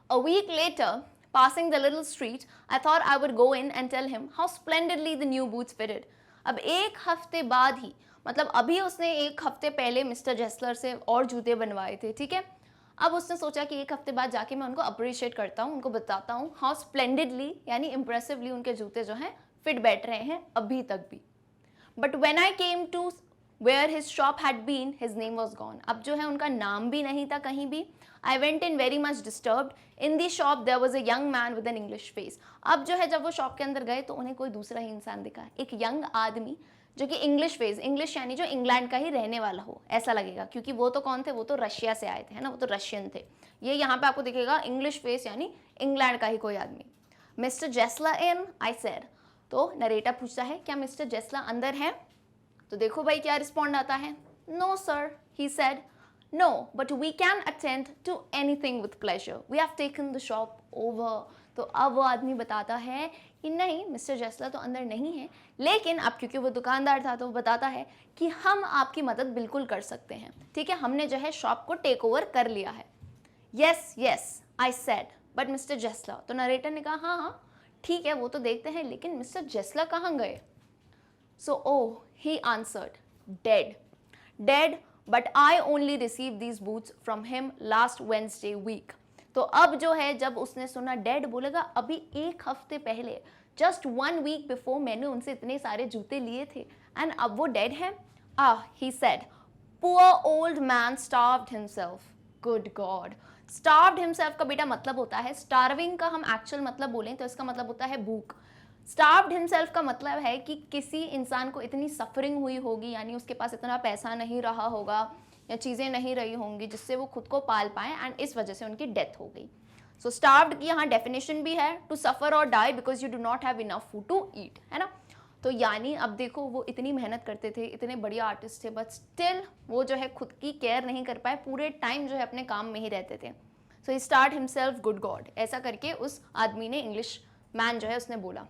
A week later, passing the little street, I thought I would go in and tell him how splendidly the new boots fitted. अब एक हफ्ते बाद ही, मतलब अभी उसने एक हफ्ते पहले मिस्टर जेस्लर से और जूते बनवाए थे, ठीक है। अब उसने सोचा कि एक हफ्ते बाद जाके मैं उनको अप्रिशिएट करता हूँ, उनको बताता हूँ हाउ स्प्लेंडेडली यानी इम्प्रेसिवली उनके जूते जो हैं फिट बैठ रहे हैं अभी तक भी। But when I came to where his shop had been, his name was gone. अब जो है उनका नाम भी नहीं था कहीं भी। I went in very much disturbed. In the shop there was a young man with an English face. अब जो है जब वो शॉप के अंदर गए तो उन्हें कोई दूसरा ही इंसान दिखा, एक यंग आदमी जो कि इंग्लिश फेस, इंग्लिश यानी जो इंग्लैंड का ही रहने वाला हो ऐसा लगेगा, क्योंकि वो तो कौन थे, वो तो रशिया से आए थे, है ना, वो तो रशियन थे। ये यहाँ पे आपको दिखेगा इंग्लिश फेस यानी इंग्लैंड का ही कोई आदमी। Mr Gessler in, I said. तो नरेटर पूछता है क्या मिस्टर जेस्ला अंदर है? तो देखो भाई क्या रिस्पॉन्ड आता है। No sir, he said, no but we can attend to anything with pleasure, we have taken the shop over. तो अब वो आदमी बताता है कि नहीं, मिस्टर जेस्ला तो अंदर नहीं है, लेकिन अब क्योंकि वो दुकानदार था तो वो बताता है कि हम आपकी मदद बिल्कुल कर सकते हैं, ठीक है, हमने जो है शॉप को टेक ओवर कर लिया है। Yes yes, I said, but Mr Gessler. तो नरेटर ने कहा हाँ हाँ ठीक है वो तो देखते हैं, लेकिन मिस्टर जेस्ला कहाँ गए? So, oh, he answered, dead. Dead, but I only received these boots from him last Wednesday week. तो अब जो है जब उसने सुना डेड, बोलेगा अभी एक हफ्ते पहले, जस्ट 1 week बिफोर मैंने उनसे इतने सारे जूते लिए थे, एंड अब वो डेड है। He said, poor old man starved himself. Good God, starved himself का बेटा मतलब होता है, स्टार्विंग का हम एक्चुअल मतलब बोलें तो इसका मतलब होता है भूख। स्टार्व्ड हिमसेल्फ का मतलब है कि किसी इंसान को इतनी सफरिंग हुई होगी, यानी उसके पास इतना पैसा नहीं रहा होगा या चीज़ें नहीं रही होंगी जिससे वो खुद को पाल पाए, एंड इस वजह से उनकी डेथ हो गई। सो स्टार्व्ड की यहाँ डेफिनेशन भी है, टू सफर और die because you do not have enough food to eat, है ना। तो यानी अब देखो वो इतनी मेहनत करते थे, इतने बढ़िया आर्टिस्ट थे, बट स्टिल वो जो है खुद की केयर नहीं कर पाए, पूरे टाइम जो है अपने काम में ही रहते थे। सो ही स्टार्ट हिमसेल्फ गुड गॉड, ऐसा करके उस आदमी ने, इंग्लिश मैन जो है उसने बोला।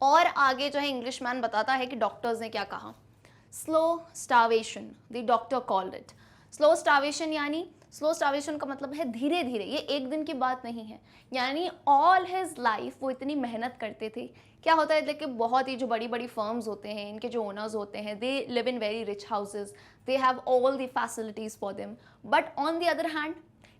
और आगे जो है इंग्लिश मैन बताता है कि डॉक्टर्स ने क्या कहा। Slow starvation, the doctor called it. Slow starvation यानी, स्लो स्टार्वेशन का मतलब है धीरे धीरे, ये एक दिन की बात नहीं है, यानी ऑल हिज लाइफ वो इतनी मेहनत करते थे। क्या होता है देखिए, बहुत ही जो बड़ी बड़ी फर्म्स होते हैं, इनके जो ओनर्स होते हैं, they live in very rich houses, they have all the facilities for them, but on the other hand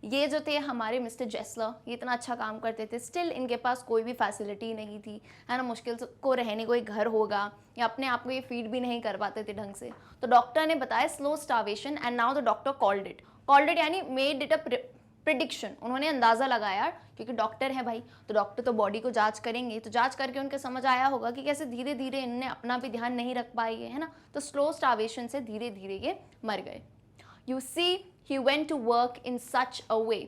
ये जो थे हमारे मिस्टर जेस्लर, ये इतना अच्छा काम करते थे, स्टिल इनके पास कोई भी फैसिलिटी नहीं थी, है ना, मुश्किल को रहने कोई घर होगा, या अपने आप को ये फीड भी नहीं कर पाते थे ढंग से। तो डॉक्टर ने बताया slow starvation, and now the doctor called it यानी मेड इट अ प्रिडिक्शन, उन्होंने अंदाज़ा लगाया, क्योंकि डॉक्टर है भाई, तो डॉक्टर तो बॉडी को जांच करेंगे, तो जांच करके उनके समझ आया होगा कि कैसे धीरे धीरे इनने अपना भी ध्यान नहीं रख पाए, है ना, तो स्लो स्टार्वेशन से धीरे धीरे ये मर गए। You see, he went to work in such a way,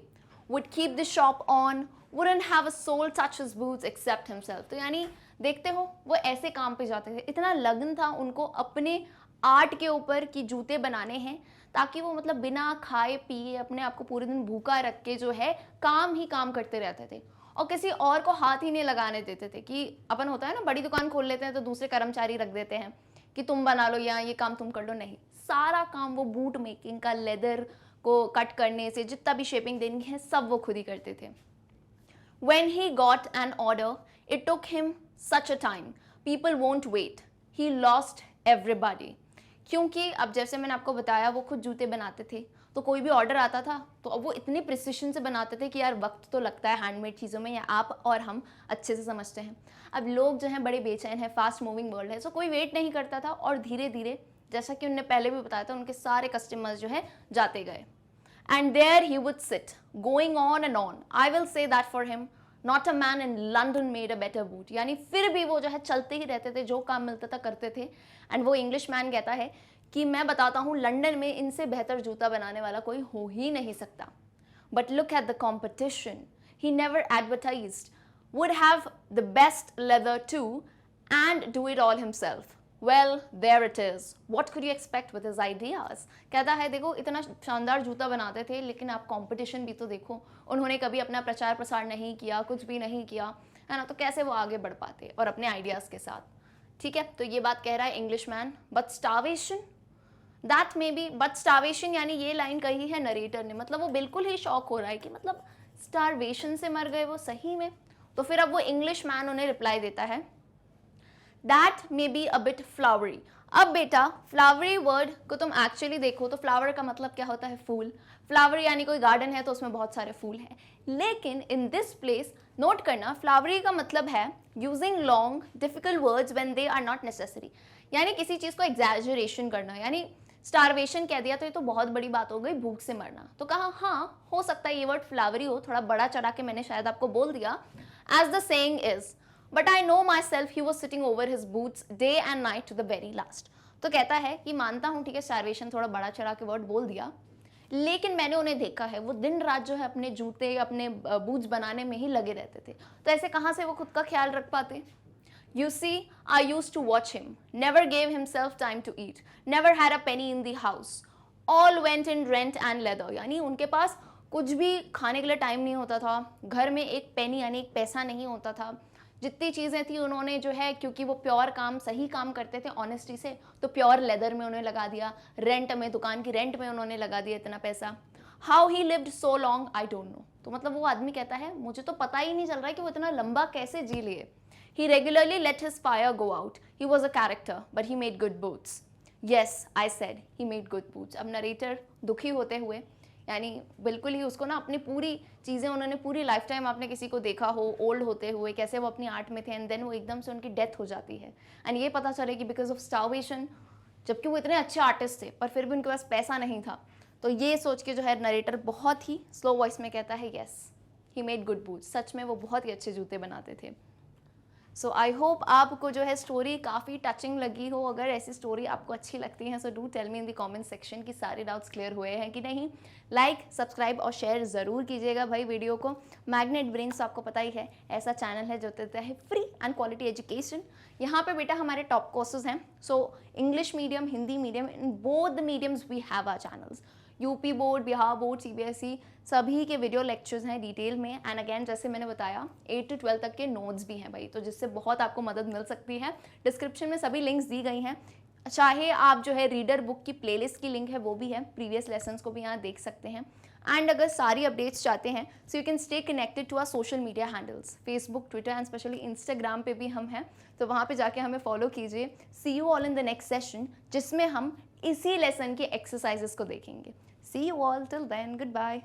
would keep the shop on, wouldn't have a soul touch his boots except himself. तो यानी देखते हो वो ऐसे काम पे जाते थे, इतना लगन था उनको अपने आर्ट के ऊपर कि जूते बनाने हैं, ताकि वो मतलब बिना खाए पिए अपने आप को पूरे दिन भूखा रख के जो है काम ही काम करते रहते थे, और किसी और को हाथ ही नहीं लगाने देते थे। कि अपन होता है ना, बड़ी दुकान खोल लेते हैं तो दूसरे कर्मचारी रख देते हैं कि तुम बना लो या ये काम तुम कर लो, नहीं, सारा काम वो बूट मेकिंग का, लेदर को कट करने से जितना भी शेपिंग देनी है सब वो खुद ही करते थे। When he got an order, it took him such a time. People won't wait. He lost everybody. क्योंकि अब जैसे मैंने आपको बताया वो खुद जूते बनाते थे, तो कोई भी ऑर्डर आता था तो अब वो इतने प्रिसिशन से बनाते थे कि यार वक्त तो लगता है हैंडमेड चीज़ों में, या आप और हम अच्छे से समझते हैं। अब लोग जो हैं बड़े बेचैन हैं, फास्ट मूविंग वर्ल्ड है, सो कोई वेट नहीं करता था, और धीरे धीरे जैसा कि उनने पहले भी बताया था उनके सारे कस्टमर्स जो है जाते गए। And there he would sit going on and on, I will say that for him not a man in London made a better boot. यानी फिर भी वो जो है चलते ही रहते थे, जो काम मिलता था करते थे। एंड वो इंग्लिश मैन कहता है कि मैं बताता हूँ लंदन में इनसे बेहतर जूता बनाने वाला कोई हो ही नहीं सकता। But look at the competition, he never advertised, would have the best leather too and do it all himself. Well, there it is. What could you expect with his ideas? कहता है देखो इतना शानदार जूता बनाते थे, लेकिन आप कंपटीशन भी तो देखो, उन्होंने कभी अपना प्रचार प्रसार नहीं किया, कुछ भी नहीं किया, है ना, तो कैसे वो आगे बढ़ पाते और अपने आइडियाज़ के साथ। ठीक है, तो ये बात कह रहा है English man. But starvation, that may be, but starvation यानी ये लाइन कही है नरेटर ने, मतलब वो बिल्कुल ही शॉक हो रहा है कि मतलब स्टार्वेशन से मर गए वो सही में। तो फिर अब वो इंग्लिश मैन उन्हें रिप्लाई देता है, that may be a bit flowery. अब बेटा फ्लावरी वर्ड को तुम एक्चुअली देखो तो फ्लावर का मतलब क्या होता है, फूल। फ्लावर यानी कोई गार्डन है तो उसमें बहुत सारे फूल हैं, लेकिन इन दिस प्लेस नोट करना फ्लावरी का मतलब है using long difficult words when they are not necessary, यानी किसी चीज को एग्जैजरेशन करना। यानी स्टारवेशन कह दिया तो ये तो बहुत बड़ी बात हो गई, भूख से मरना। तो कहा हाँ हो सकता है ये वर्ड फ्लावरी हो, थोड़ा बड़ा चढ़ा के मैंने शायद आपको बोल दिया, as the saying is, but I know myself he was sitting over his boots day and night to the very last. तो कहता है कि मानता हूँ ठीक है स्टारवेशन थोड़ा बड़ा चढ़ा के वर्ड बोल दिया, लेकिन मैंने उन्हें देखा है वो दिन रात जो है अपने जूते अपने बूट्स बनाने में ही लगे रहते थे। तो ऐसे कहाँ से वो खुद का ख्याल रख पाते। You see, I used to watch him, never gave himself time to eat, never had a penny in the house, all went in rent and leather। यानी उनके पास कुछ भी खाने के लिए टाइम नहीं होता था, घर में एक पेनी यानी एक पैसा नहीं होता था, जितनी चीज़ें थी उन्होंने जो है, क्योंकि वो प्योर काम सही काम करते थे ऑनेस्टी से, तो प्योर लेदर में उन्हें लगा दिया, रेंट में दुकान की रेंट में उन्होंने लगा दिया इतना पैसा। How he lived so long I don't know. तो मतलब वो आदमी कहता है मुझे तो पता ही नहीं चल रहा है कि वो इतना लंबा कैसे जी लिए। He regularly let his fire go out. He was a character, but he made good boots. Yes, I said, he made good boots. अब नरेटर दुखी होते हुए, यानी बिल्कुल ही उसको ना अपनी पूरी चीज़ें, उन्होंने पूरी लाइफ टाइम आपने किसी को देखा हो ओल्ड होते हुए, कैसे वो अपनी आर्ट में थे एंड देन वो एकदम से उनकी डेथ हो जाती है, एंड ये पता चले कि बिकॉज ऑफ स्टारवेशन, जबकि वो इतने अच्छे आर्टिस्ट थे पर फिर भी उनके पास पैसा नहीं था। तो ये सोच के जो है नरेटर बहुत ही स्लो वॉइस में कहता है yes he made good boots, सच में वो बहुत ही अच्छे जूते बनाते थे। सो आई होप आपको जो है स्टोरी काफ़ी टचिंग लगी हो। अगर ऐसी स्टोरी आपको अच्छी लगती है so do tell me in the comment section कि सारे डाउट्स क्लियर हुए हैं कि नहीं। लाइक सब्सक्राइब और शेयर ज़रूर कीजिएगा भाई वीडियो को। मैग्नेट ब्रेन्स आपको पता ही है ऐसा चैनल है जो देता है फ्री एंड क्वालिटी एजुकेशन। यहाँ पे बेटा हमारे टॉप कोर्सेज हैं, so English medium, Hindi medium, in both the mediums we have our channels. UP board, Bihar board, CBSE सभी के वीडियो लेक्चर्स हैं डिटेल में, एंड अगेन जैसे मैंने बताया 8 to 12 तक के नोट्स भी हैं भाई, तो जिससे बहुत आपको मदद मिल सकती है। डिस्क्रिप्शन में सभी लिंक्स दी गई हैं, चाहे आप जो है रीडर बुक की प्लेलिस्ट की लिंक है वो भी है, प्रीवियस लेसन्स को भी यहाँ देख सकते हैं। एंड अगर सारी अपडेट्स चाहते हैं so you can stay connected to our social media handles, Facebook, Twitter and specially Instagram पे भी हम हैं, तो वहाँ पे जाके हमें फॉलो कीजिए। See you all in the next session जिसमें हम इसी लेसन के एक्सरसाइजेस को देखेंगे। See you all till then. Goodbye.